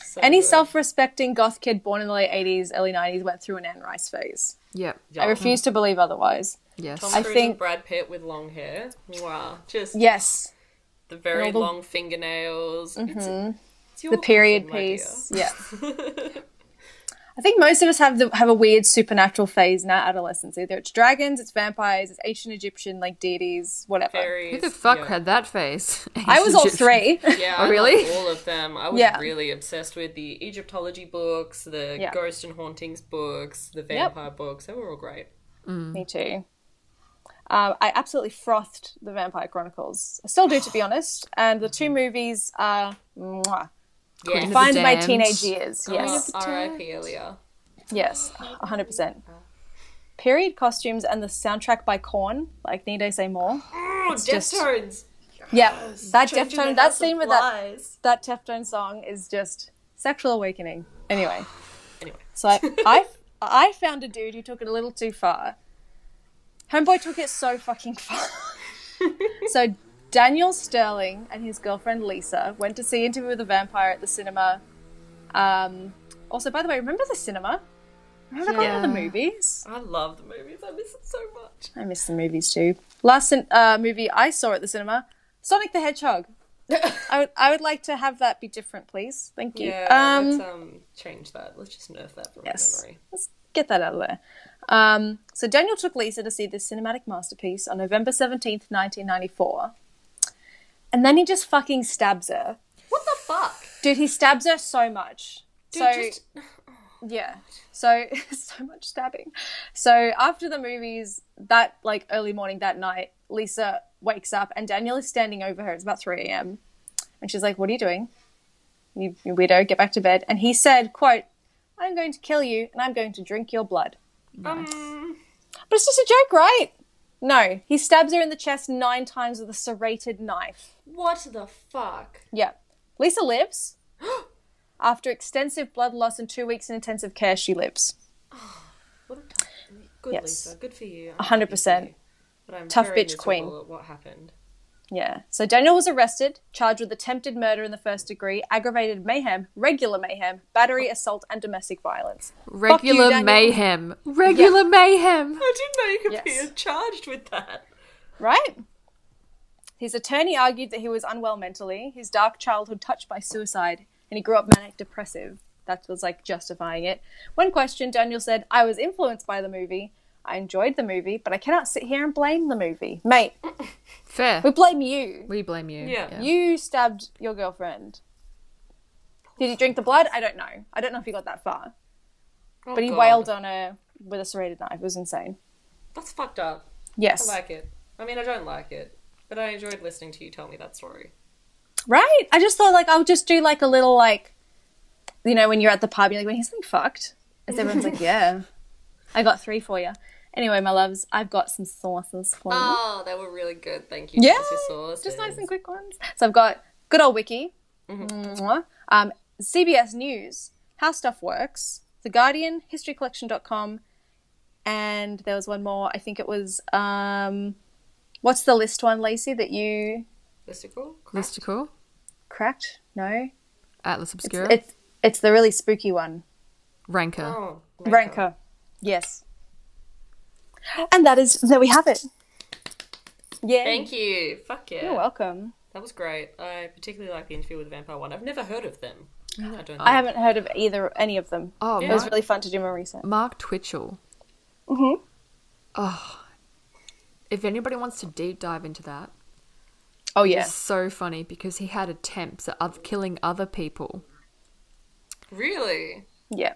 So Any good. self-respecting goth kid born in the late 80s, early 90s went through an Anne Rice phase. Yep. I refuse to believe otherwise. Yes. Tom I Cruise think- and Brad Pitt with long hair. Wow. Just Yes. the very And all the- long fingernails. It's your The period coffin, my dear. piece. Yeah. I think most of us have a weird supernatural phase in our adolescence. Either it's dragons, it's vampires, it's ancient Egyptian, like deities, whatever. Fairies. Who the fuck yeah. had that face? I was all three. Yeah, Oh, I really? loved all of them. I was Yeah. really obsessed with the Egyptology books, the Yeah. ghost and hauntings books, the vampire books. They were all great. Me too. I absolutely frothed the Vampire Chronicles. I still do, to be honest. And the two movies are mwah. Queen of the Defined my Damned. teenage years. Yes. R.I.P. Elia. Yes. 100%. Period costumes and the soundtrack by Korn. Like, need I say more? Oh, just- Deftones. Yeah. That Changing Deftone, the that House of scene with Flies. that Deftone song is just sexual awakening. Anyway. Anyway. So I found a dude who took it a little too far. Homeboy took it so fucking far. So Daniel Sterling and his girlfriend Lisa went to see Interview with a Vampire at the cinema. Also, by the way, remember the cinema? Remember going to the movies? I love the movies. I miss it so much. I miss the movies too. Last movie I saw at the cinema, Sonic the Hedgehog. I would like to have that be different, please. Thank you. Yeah, let's change that. Let's just nerf that from Yes. my memory. get that out of there. So Daniel took Lisa to see this cinematic masterpiece on November 17th, 1994. And then he just fucking stabs her. What the fuck? Dude, he stabs her so much. Dude, Yeah. So much stabbing. So after the movies, that like early morning that night, Lisa wakes up and Daniel is standing over her. It's about 3 a.m. And she's like, "What are you doing? You weirdo, get back to bed." And he said, quote, "I'm going to kill you and I'm going to drink your blood." Nice. But it's just a joke, right? No. He stabs her in the chest 9 times with a serrated knife. What the fuck? Yeah. Lisa lives. After extensive blood loss and 2 weeks in intensive care, she lives. What good, Yes. Lisa. Good for you. 100%. But I'm Tough very bitch queen. miserable at what happened. Yeah. So Daniel was arrested, charged with attempted murder in the first degree, aggravated mayhem, regular mayhem, battery, assault, and domestic violence. Regular Daniel. mayhem. Regular mayhem. I didn't know you could Yes. be charged with that. Right? His attorney argued that he was unwell mentally, his dark childhood touched by suicide, and he grew up manic depressive. That was like justifying it. When questioned, Daniel said, "I was influenced by the movie. I enjoyed the movie, but I cannot sit here and blame the movie." Mate, Fair. we blame you. We blame you. Yeah. You stabbed your girlfriend. Did he drink the blood? I don't know. I don't know if he got that far. Oh, But he God. wailed on her with a serrated knife. It was insane. That's fucked up. Yes. I like it. I mean, I don't like it, but I enjoyed listening to you tell me that story. Right? I just thought, like, I'll just do, like, a little, like, you know, when you're at the pub, you're like, "When he's something fucked?" And everyone's like, "Yeah. I got 3 for you." Anyway, my loves, I've got some sauces for you. Oh, they were really good. Thank you. Yeah, Saucy sauces. just nice and quick ones. So I've got good old Wiki, CBS News, How Stuff Works, The Guardian, HistoryCollection.com, and there was one more. I think it was, what's the list one, Lacey, that you Listicle? Listicle. cracked? No? Atlas Obscura. It's the really spooky one. Ranker. Oh, Ranker. Yes. And there we have it. Yeah. Thank you. Fuck yeah. You're welcome. That was great. I particularly like the interview with the vampire one. I've never heard of them. I don't know. I haven't heard of any of them. Oh, It was really fun to do more research. Mark Twitchell. Mm-hmm. Oh. If anybody wants to deep dive into that, Oh, yeah. it's so funny because he had attempts at killing other people. Really? Yeah.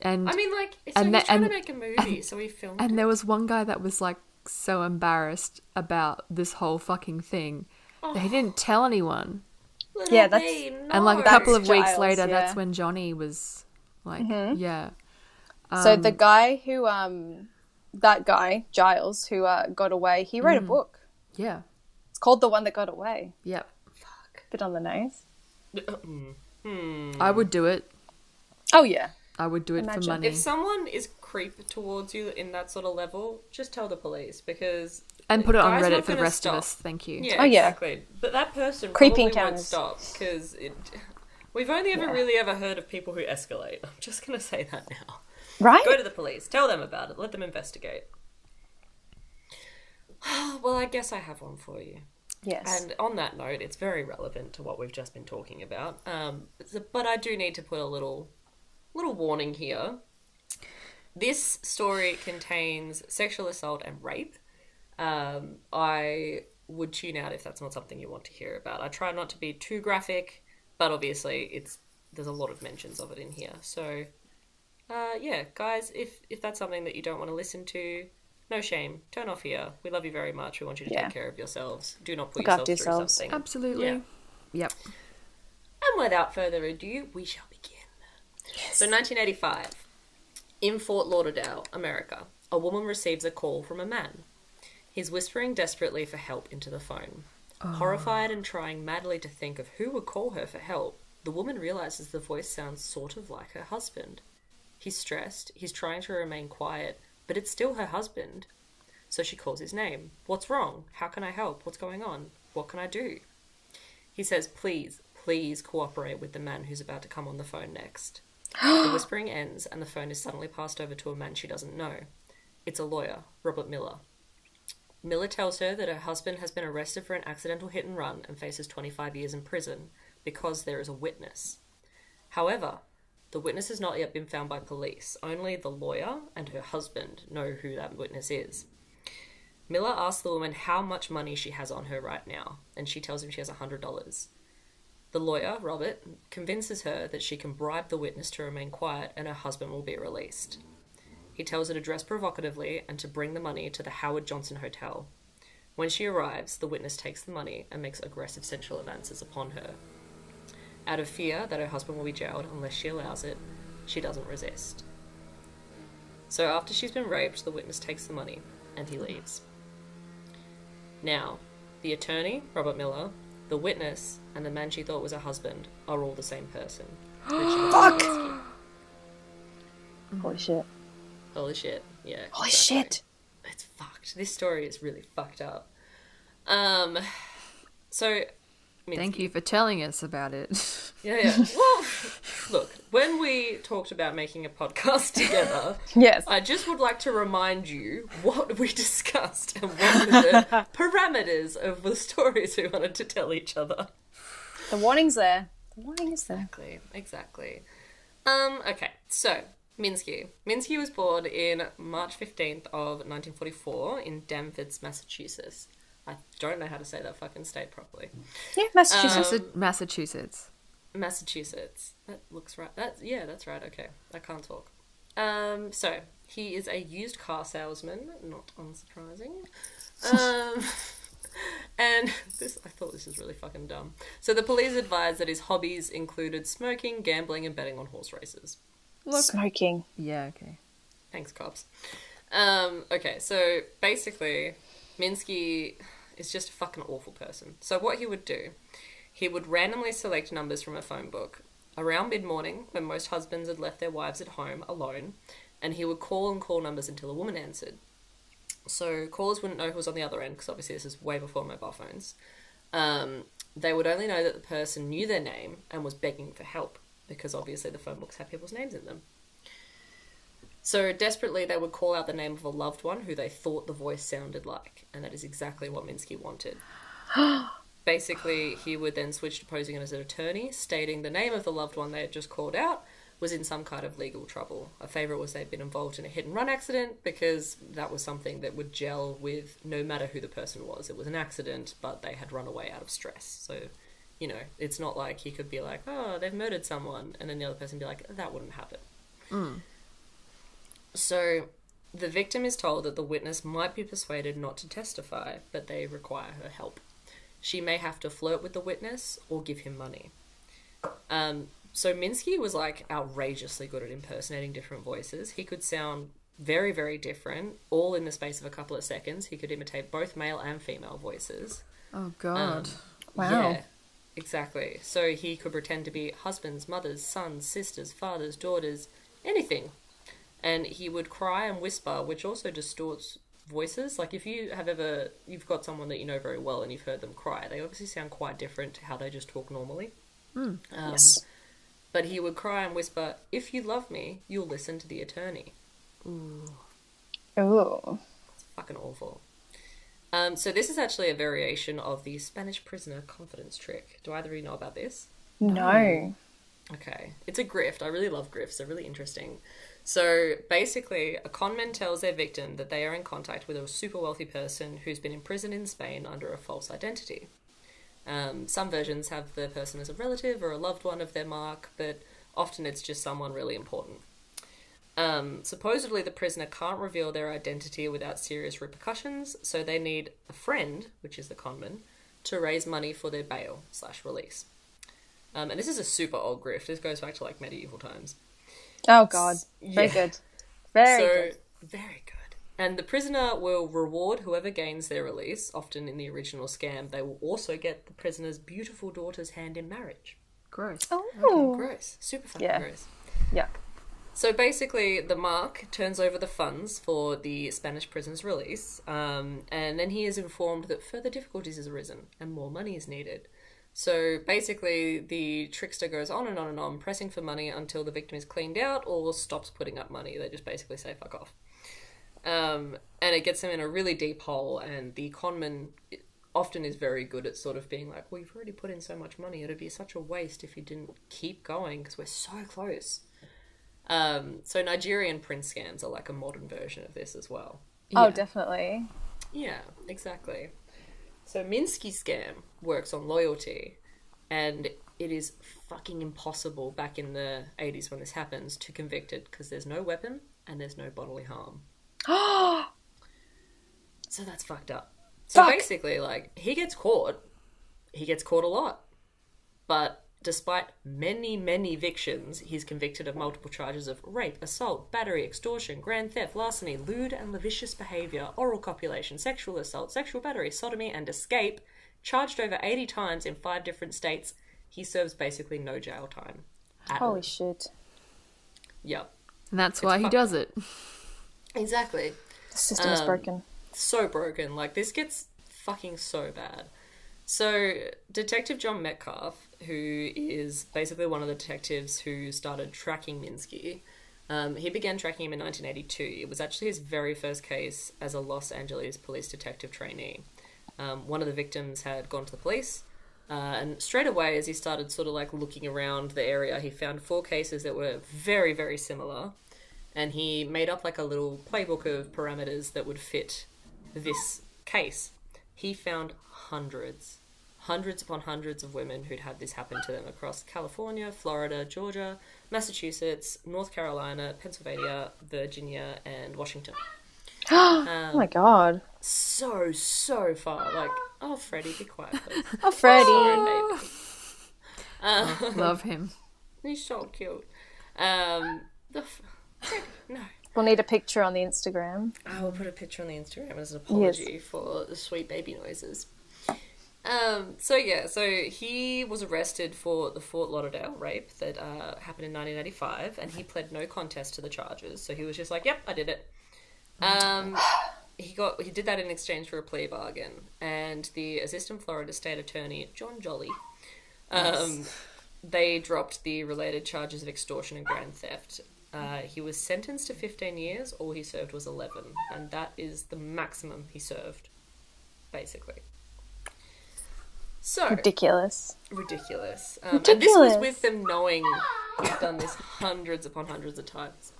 And I mean, like, so he's trying to make a movie, so he filmed and it. there was one guy that was like so embarrassed about this whole fucking thing that he didn't tell anyone. Little Yeah, that's- me, no. And like a couple of weeks Giles, later, yeah. that's when Johnny was like, yeah. So the guy who, that guy, Giles, who got away, he wrote a book. Yeah. It's called The One That Got Away. Yep. Bit on the nose. I would do it. Oh, yeah. I would do it Imagine. for money. If someone is creep towards you in that sort of level, just tell the police, because And put it on guy's Reddit not for the gonna rest stop. of us. Thank you. Yeah, Oh, yeah. exactly. But that person Creepy probably won't encounters. stop, because we've only ever really ever heard of people who escalate. I'm just going to say that now. Right? Go to the police. Tell them about it. Let them investigate. Well, I guess I have one for you. Yes. And on that note, it's very relevant to what we've just been talking about. But I do need to put a little warning here. This story contains sexual assault and rape. I would tune out if that's not something you want to hear about. I try not to be too graphic, but obviously there's a lot of mentions of it in here. So, yeah, guys, if that's something that you don't want to listen to, no shame. Turn off here. We love you very much. We want you to take care of yourselves. Do not put Look after yourselves through yourselves. something. Absolutely. Yeah. Yep. And without further ado, we shall begin. So 1985. In Fort Lauderdale, America, a woman receives a call from a man. He's whispering desperately for help into the phone. Horrified and trying madly to think of who would call her for help, the woman realizes the voice sounds sort of like her husband. He's stressed, he's trying to remain quiet, but it's still her husband. So she calls his name. What's wrong? How can I help? What's going on? What can I do? He says, please cooperate with the man who's about to come on the phone next. The whispering ends and the phone is suddenly passed over to a man she doesn't know. It's a lawyer, Robert Miller. Miller tells her that her husband has been arrested for an accidental hit and run and faces 25 years in prison because there is a witness. However, The witness has not yet been found by police. Only the lawyer and her husband know who that witness is. Miller asks the woman how much money she has on her right now, and she tells him she has $100. The lawyer, Robert, convinces her that she can bribe the witness to remain quiet and her husband will be released. He tells her to dress provocatively and to bring the money to the Howard Johnson Hotel. When she arrives, the witness takes the money and makes aggressive sexual advances upon her. Out of fear that her husband will be jailed unless she allows it, she doesn't resist. So after she's been raped, the witness takes the money and he leaves. Now, the attorney, Robert Miller, the witness, and the man she thought was her husband are all the same person. Fuck! Holy shit. Holy shit, yeah. Holy exactly. shit. It's fucked. This story is really fucked up. So... Thank you for telling us about it. Yeah. Well, look, when we talked about making a podcast together, Yes. I just would like to remind you what we discussed and what were the parameters of the stories we wanted to tell each other. The warning's there. The warning is there. Exactly. Okay, so, Minsky. Minsky was born in March 15th of 1944 in Danvers, Massachusetts. I don't know how to say that fucking state properly. Yeah, Massachusetts. Massachusetts. Massachusetts. That looks right. That's right. Okay, I can't talk. So he is a used car salesman, not unsurprising. And I thought this was really fucking dumb. So the police advised that his hobbies included smoking, gambling, and betting on horse races. Smoking. Yeah, okay. Thanks, cops. Okay, so basically, Minsky is just a fucking awful person. So what he would do, he would randomly select numbers from a phone book around mid-morning when most husbands had left their wives at home alone, and he would call and call numbers until a woman answered. So callers wouldn't know who was on the other end, because obviously this is way before mobile phones. They would only know that the person knew their name and was begging for help, because obviously the phone books have people's names in them. So desperately they would call out the name of a loved one who they thought the voice sounded like, and that is exactly what Minsky wanted. Basically, he would then switch to posing as an attorney, stating the name of the loved one they had just called out was in some kind of legal trouble. A favourite was they'd been involved in a hit-and-run accident, because that was something that would gel with no matter who the person was. It was an accident, but they had run away out of stress. So, you know, it's not like he could be like, oh, they've murdered someone, and then the other person be like, that wouldn't happen. So, the victim is told that the witness might be persuaded not to testify, but they require her help. She may have to flirt with the witness or give him money. So Minsky was, like, outrageously good at impersonating different voices. He could sound very, very different, all in the space of a couple of seconds. He could imitate both male and female voices. Oh, God. Wow. Yeah, exactly. So he could pretend to be husbands, mothers, sons, sisters, fathers, daughters, anything. And he would cry and whisper, which also distorts voices. Like, if you have you've got someone that you know very well and you've heard them cry, they obviously sound quite different to how they just talk normally. Yes. But he would cry and whisper, if you love me, you'll listen to the attorney. Ooh. It's fucking awful. So this is actually a variation of the Spanish prisoner confidence trick. Do either of you know about this? No. Okay. It's a grift. I really love grifts. They're really interesting. So basically, a conman tells their victim that they are in contact with a super wealthy person who's been imprisoned in Spain under a false identity. Some versions have the person as a relative or a loved one of their mark, but often it's just someone really important. Supposedly the prisoner can't reveal their identity without serious repercussions, so they need a friend, which is the conman, to raise money for their bail/release. And this is a super old grift. This goes back to, like, medieval times. Oh, God. Very good. Very good. Very good. And the prisoner will reward whoever gains their release. Often in the original scam, they will also get the prisoner's beautiful daughter's hand in marriage. Gross. Oh. Gross. Super fucking gross. Yeah. So basically, the mark turns over the funds for the Spanish prisoner's release, and then he is informed that further difficulties has arisen and more money is needed. So basically, the trickster goes on and on and on, pressing for money until the victim is cleaned out or stops putting up money. They just basically say, fuck off. And it gets them in a really deep hole, and the conman often is very good at sort of being like, well, you've already put in so much money, it'd be such a waste if you didn't keep going, because we're so close. So Nigerian prince scams are like a modern version of this as well. Oh, Yeah. definitely. Yeah, exactly. So Minsky scam works on loyalty, and it is fucking impossible back in the 80s when this happens to convict it because there's no weapon and there's no bodily harm. So that's fucked up. So Fuck. basically, like, he gets caught a lot. But despite many, many evictions, he's convicted of multiple charges of rape, assault, battery, extortion, grand theft, larceny, lewd and lascivious behaviour, oral copulation, sexual assault, sexual battery, sodomy, and escape. Charged over 80 times in 5 different states, he serves basically no jail time. Holy shit. Yep. And that's why he fucked. does it. Exactly. The system is broken. So broken. Like, this gets fucking so bad. So, Detective John Metcalf, who is basically one of the detectives who started tracking Minsky, he began tracking him in 1982. It was actually his very first case as a Los Angeles police detective trainee. One of the victims had gone to the police, and straight away, as he started sort of like looking around the area, he found 4 cases that were very, very similar, and he made up like a little playbook of parameters that would fit this case. He found hundreds upon hundreds of women who'd had this happen to them across California, Florida, Georgia, Massachusetts, North Carolina, Pennsylvania, Virginia, and Washington. Oh my god. So far. Like, oh, Freddie, be quiet, please. Oh, Freddie. Sorry, baby. Love him. He's so cute. No. We'll need a picture on the Instagram. I will put a picture on the Instagram as an apology for the sweet baby noises. So he was arrested for the Fort Lauderdale rape that happened in 1985, and he pled no contest to the charges. So he was just like, "Yep, I did it." He did that in exchange for a plea bargain, and the assistant Florida state attorney John Jolly, they dropped the related charges of extortion and grand theft. He was sentenced to 15 years. All he served was 11, and that is the maximum he served, basically. So Ridiculous. And this was with them knowing he's done this hundreds upon hundreds of times.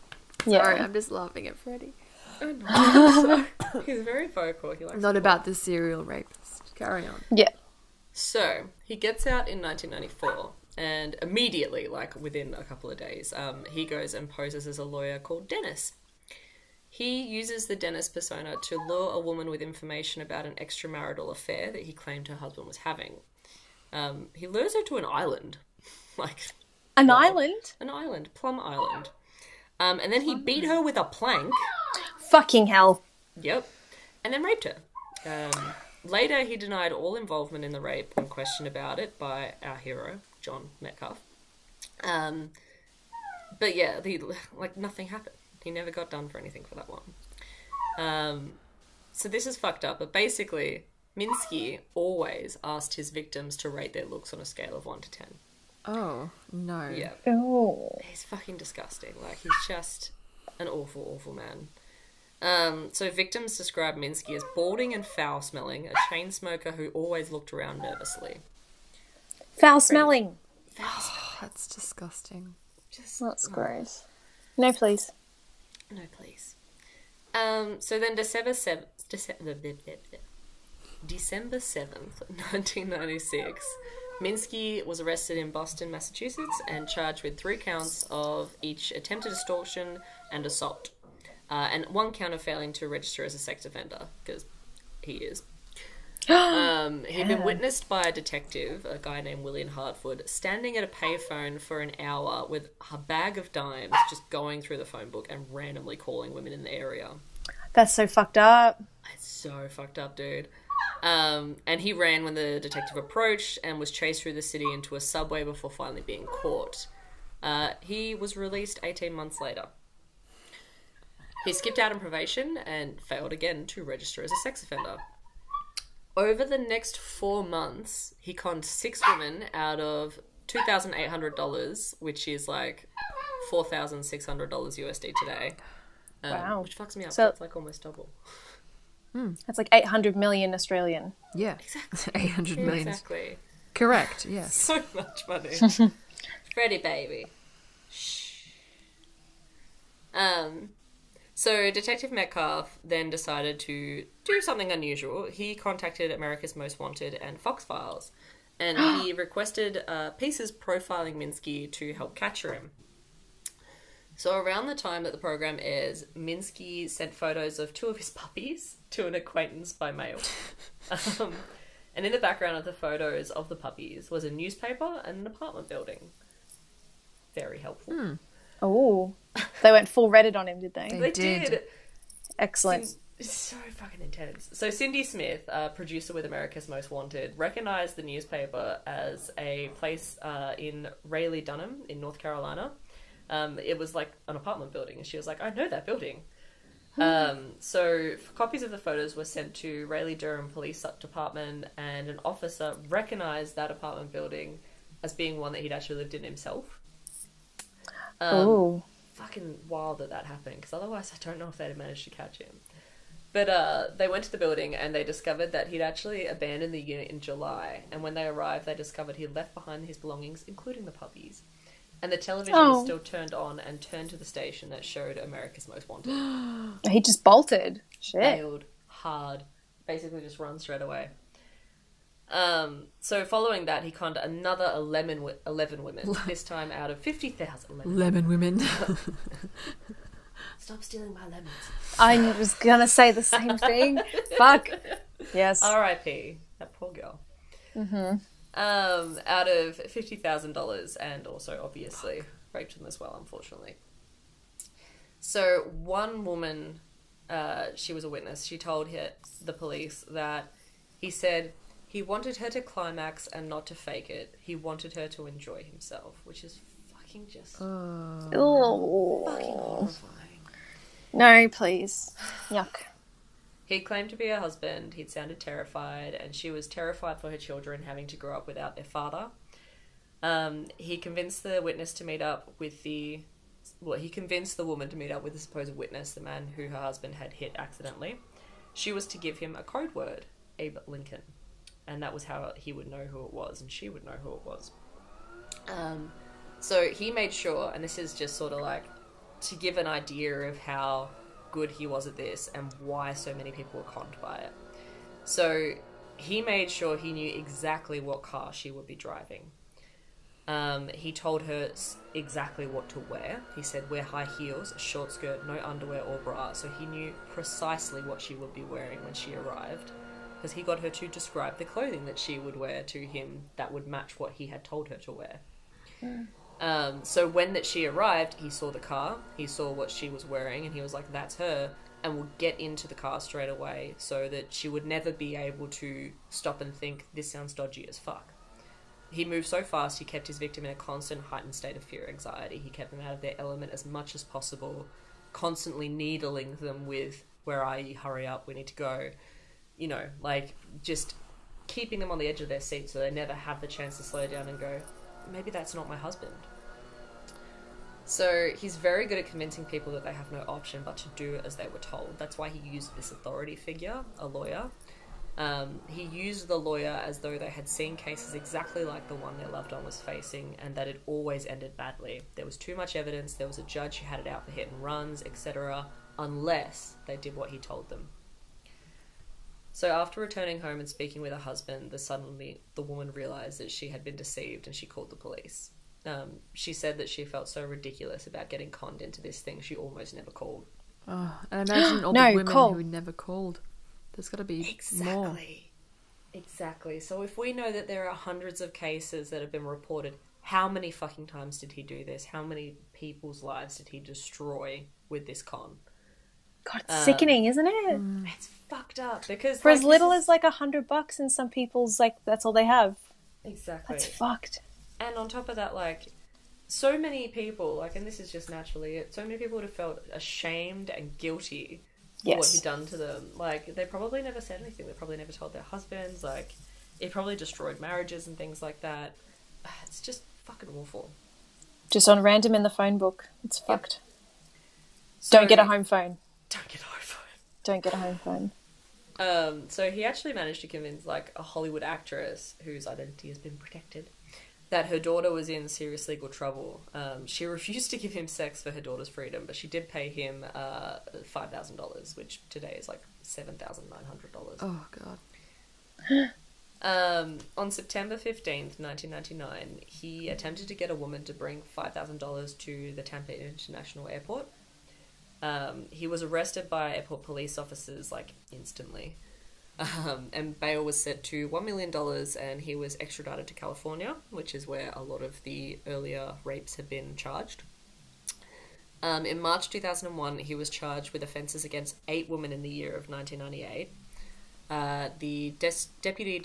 Yeah. Sorry, I'm just laughing at Freddie. I know. He's very vocal. He likes Not about the serial rapist. Carry on. Yeah. So he gets out in 1994, and immediately, like within a couple of days, he goes and poses as a lawyer called Dennis. He uses the Dennis persona to lure a woman with information about an extramarital affair that he claimed her husband was having. He lures her to an island. An island? An island. Plum Island. And then he beat her with a plank. Fucking hell. Yep. And then raped her. Later, he denied all involvement in the rape when questioned about it by our hero, John Metcalf. But yeah, nothing happened. He never got done for anything for that one. So this is fucked up, but basically, Minsky always asked his victims to rate their looks on a scale of 1 to 10. Oh, no. Yeah. Oh. He's fucking disgusting. He's just an awful, awful man. So victims describe Minsky as balding and foul-smelling, a chain smoker who always looked around nervously. Foul smelling. That's disgusting. That's gross. No, please. No, please. So then December 7th, 1996, Minsky was arrested in Boston, Massachusetts, and charged with 3 counts of each attempted extortion and assault, and 1 count of failing to register as a sex offender, because he is. He'd been witnessed by a detective, a guy named William Hartford, standing at a payphone for an hour with a bag of dimes, just going through the phone book and randomly calling women in the area. That's so fucked up. It's so fucked up, dude. And he ran when the detective approached and was chased through the city into a subway before finally being caught. He was released 18 months later. He skipped out on probation and failed again to register as a sex offender. Over the next 4 months, he conned 6 women out of $2,800, which is like $4,600 USD today. Wow. Which fucks me up. So- That's like almost double. That's like 800 million Australian. Yeah. Exactly. 800 million. Exactly. Correct, yes. So much money. Freddie, baby. Shh. So Detective Metcalf then decided to do something unusual. He contacted America's Most Wanted and Fox Files, and he requested pieces profiling Minsky to help capture him. So around the time that the program airs, Minsky sent photos of 2 of his puppies to an acquaintance by mail. And in the background of the photos of the puppies was a newspaper and an apartment building. Very helpful. Oh, they went full Reddit on him, did they? They did. Excellent. It's so fucking intense. So Cindy Smith, producer with America's Most Wanted, recognised the newspaper as a place in Raleigh-Durham in North Carolina. It was like an apartment building, and she was like, I know that building. So copies of the photos were sent to Raleigh-Durham Police Department, and an officer recognised that apartment building as being one that he'd actually lived in himself. Fucking wild that happened, because otherwise I don't know if they'd have managed to catch him. But they went to the building and they discovered that he'd actually abandoned the unit in July, and when they arrived they discovered he'd left behind his belongings, including the puppies. And the television was still turned on and turned to the station that showed America's Most Wanted. He just bolted. Shit. Nailed hard. Basically just run straight away. So following that, he conned another 11 women, this time out of 50,000 Lemon women. Stop stealing my lemons. I was gonna say the same thing. Fuck. Yes. R.I.P. That poor girl. Out of $50,000, and also obviously raped them as well, unfortunately. So one woman, she was a witness, she told the police that he said he wanted her to climax and not to fake it. He wanted her to enjoy himself, which is fucking just fucking horrifying. No, please. Yuck. He claimed to be her husband. He'd sounded terrified, and she was terrified for her children having to grow up without their father. He convinced the witness to meet up with he convinced the woman to meet up with the supposed witness, the man who her husband had hit accidentally. She was to give him a code word, Abe Lincoln. And that was how he would know who it was, and she would know who it was. So he made sure, and this is just sort of like to give an idea of how good he was at this and why so many people were conned by it. So he made sure he knew exactly what car she would be driving. He told her exactly what to wear. He said wear high heels, a short skirt, no underwear or bra. So he knew precisely what she would be wearing when she arrived, because he got her to describe the clothing that she would wear to him that would match what he had told her to wear. So when she arrived, he saw the car, he saw what she was wearing, and he was like, that's her, and will get into the car straight away so that she would never be able to stop and think, this sounds dodgy as fuck. He moved so fast, he kept his victim in a constant heightened state of fear, anxiety. He kept them out of their element as much as possible, constantly needling them with, where are you, hurry up, we need to go. You know, like, just keeping them on the edge of their seat so they never have the chance to slow down and go, maybe that's not my husband. So he's very good at convincing people that they have no option but to do as they were told. That's why he used this authority figure, a lawyer. He used the lawyer as though they had seen cases exactly like the one their loved one was facing, and that it always ended badly. There was too much evidence, there was a judge who had it out for hit and runs, etc., unless they did what he told them. So after returning home and speaking with her husband, suddenly the woman realised that she had been deceived, and she called the police. She said that she felt so ridiculous about getting conned into this thing she almost never called. Oh, and imagine all the women who never called. There's got to be more. Exactly. So if we know that there are hundreds of cases that have been reported, how many fucking times did he do this? How many people's lives did he destroy with this con? God, it's sickening, isn't it? It's fucked up because for as little as like $100, and some people's like that's all they have. Exactly. That's fucked. And on top of that, like, so many people, like, and this is just naturally it, so many people would have felt ashamed and guilty for what he'd done to them. Like, they probably never said anything. They probably never told their husbands. Like, it probably destroyed marriages and things like that. It's just fucking awful. Just on random in the phone book. It's fucked. So, don't get a home phone. Don't get a home phone. Don't get a home phone. So he actually managed to convince, like, a Hollywood actress whose identity has been protected that her daughter was in serious legal trouble. She refused to give him sex for her daughter's freedom, but she did pay him $5,000, which today is like $7,900. Oh, God. On September 15th, 1999, he attempted to get a woman to bring $5,000 to the Tampa International Airport. He was arrested by airport police officers, like, instantly. And bail was set to $1 million, and he was extradited to California, which is where a lot of the earlier rapes had been charged. In March 2001, he was charged with offences against 8 women in the year of 1998. The deputy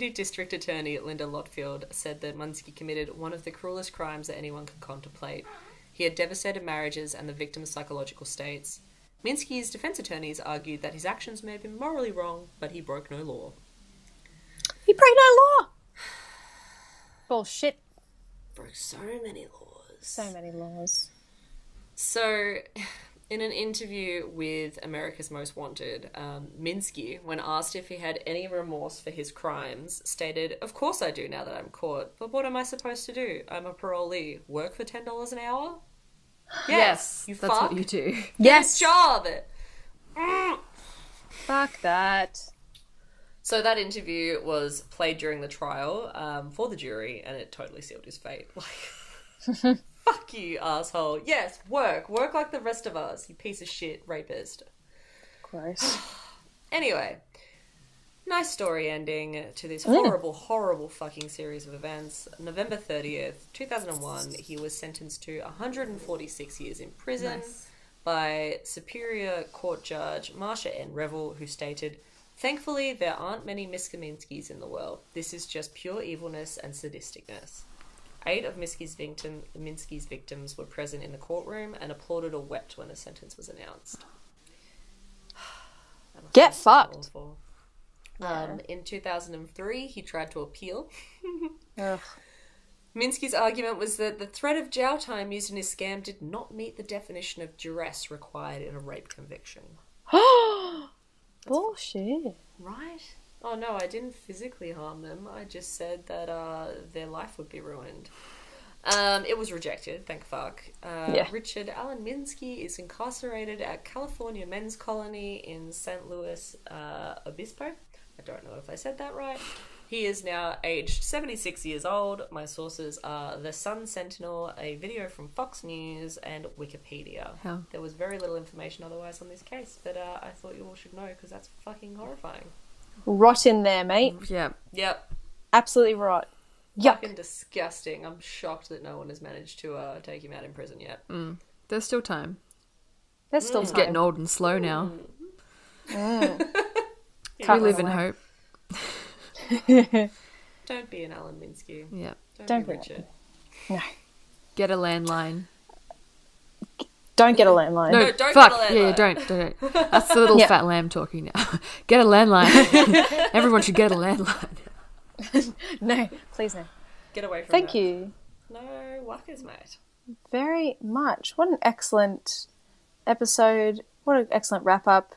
district attorney, Linda Lotfield, said that Minsky committed one of the cruelest crimes that anyone could contemplate. He had devastated marriages and the victim's psychological states. Minsky's defense attorneys argued that his actions may have been morally wrong, but he broke no law. He broke no law. Bullshit. Broke so many laws. So many laws. So, in an interview with America's Most Wanted, Minsky, when asked if he had any remorse for his crimes, stated, "Of course I do now that I'm caught, but what am I supposed to do? I'm a parolee. Work for $10 an hour? Yes, you that's fuck. what you do. Yes. Job. Fuck that. So that interview was played during the trial for the jury, and it totally sealed his fate. Like, fuck you, asshole. Yes, work like the rest of us, you piece of shit rapist. Gross. Anyway, nice story ending to this horrible fucking series of events. November 30th, 2001, he was sentenced to 146 years in prison by Superior Court Judge Marsha N. Revel, who stated, "Thankfully, there aren't many Mr. Minskys in the world. This is just pure evilness and sadisticness." 8 of Minsky's victims were present in the courtroom and applauded or wept when the sentence was announced. Get fucked. Awful. In 2003, he tried to appeal. Ugh. Minsky's argument was that the threat of jail time used in his scam did not meet the definition of duress required in a rape conviction. Bullshit. Right? Oh no, I didn't physically harm them. I just said that their life would be ruined. It was rejected, thank fuck. Richard Allen Minsky is incarcerated at California Men's Colony in St. Louis Obispo. I don't know if I said that right. He is now aged 76 years old. My sources are The Sun Sentinel, a video from Fox News, and Wikipedia. Hell. There was very little information otherwise on this case, but I thought you all should know because that's fucking horrifying. Rot in there, mate. Yeah. Yep. Absolutely rot. Yuck. Fucking disgusting. I'm shocked that no one has managed to take him out in prison yet. There's still time. There's still He's time. getting old and slow now. We Can't live run in away. hope. Don't be an Alan Minsky. Yeah. Don't be be Richard. No. Get a landline. Don't get a landline. No, don't fuck. get a Yeah, landline. don't. That's the little Yeah. fat lamb talking now. Get a landline. Everyone should get a landline. No, please no. Get away from Thank that. you No wuckers, mate. very much. What an excellent episode. What an excellent wrap up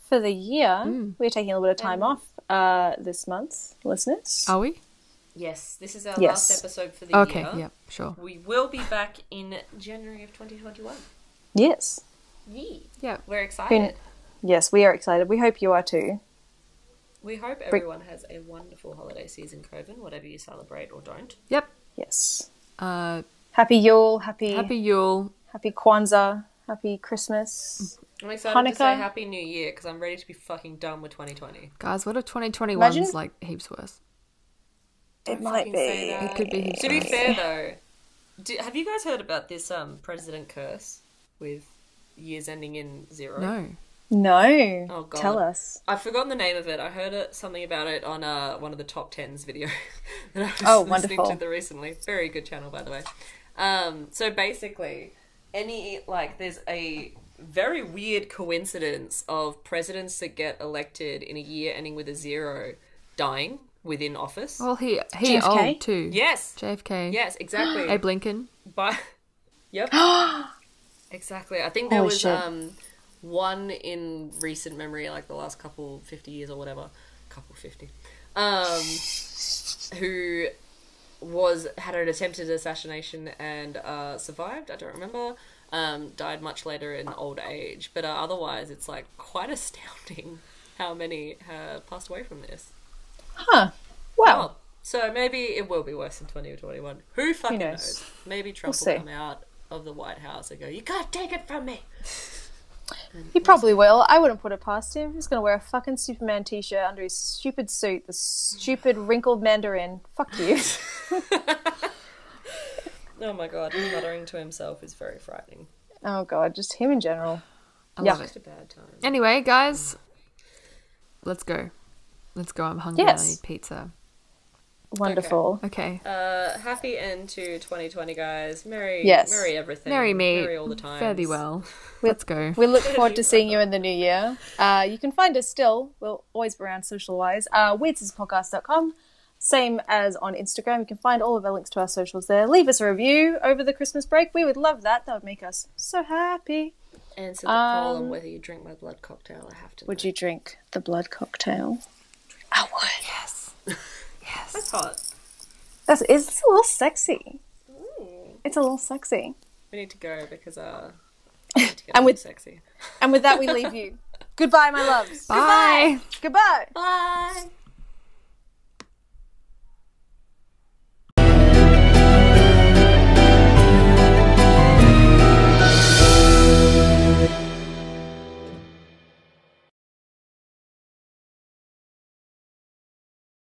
for the year. We're taking a little bit of time off this month, listeners. Are we? Yes, this is our Yes. last episode for the Okay, year. yeah, sure. We will be back in January of 2021. Yes. Yee. Yeah. We're excited. Yes, we are excited. We hope you are too. We hope everyone has a wonderful holiday season, Coven, whatever you celebrate or don't. Yep. Yes. Happy Happy Yule, happy Yule. Kwanzaa, happy Christmas. I'm excited to say Hanukkah. Happy New Year because I'm ready to be fucking done with 2020. Guys, what if 2021's Imagine- like heaps worse? It might fucking say be. that. It could be heaps To be worse. fair, though, have you guys heard about this president curse with years ending in 0? No. No. Oh, God. Tell us. I've forgotten the name of it. I heard something about it on one of the top 10s videos that I was Oh, listening wonderful. to recently. Very good channel, by the way. So basically, there's a very weird coincidence of presidents that get elected in a year ending with a 0 dying within office. Well, he JFK? old too. Yes. JFK. Yes, exactly. Abe Lincoln. Yep. Exactly. I think there Holy was shit. one in recent memory, like the last couple 50 years or whatever, who had an attempted assassination and survived. I don't remember. Died much later in old age, but otherwise it's like quite astounding how many have passed away from this. Huh. Wow. So maybe it will be worse in 2021. Who fucking knows? Maybe Trump will come out of the White House and go, "You can't take it from me." He probably will. I wouldn't put it past him. He's gonna wear a fucking Superman t-shirt under his stupid suit, the stupid wrinkled Mandarin. Fuck you. Oh my god, him muttering to himself is very frightening. Oh god, just him in general. I love It's it. a bad time. Anyway, guys, let's go. I'm hungry. Yes. I need pizza. Wonderful. Okay. Happy end to 2020, guys. Merry everything. Marry me. Merry all the time. Fairly well. Let's go. We look forward to seeing you in the new year. You can find us still. We'll always be around social-wise. WeirdSisterPodcast.com. Same as on Instagram. You can find all of our links to our socials there. Leave us a review over the Christmas break. We would love that. That would make us so happy. Answer the poll on whether you drink my blood cocktail. I have to know. Would you drink the blood cocktail? I would. Yes. Yes. That's hot. It's a little sexy. It's a little sexy. We need to go because And with sexy. And with that, we leave you. Goodbye, my loves. Bye. Goodbye. Bye.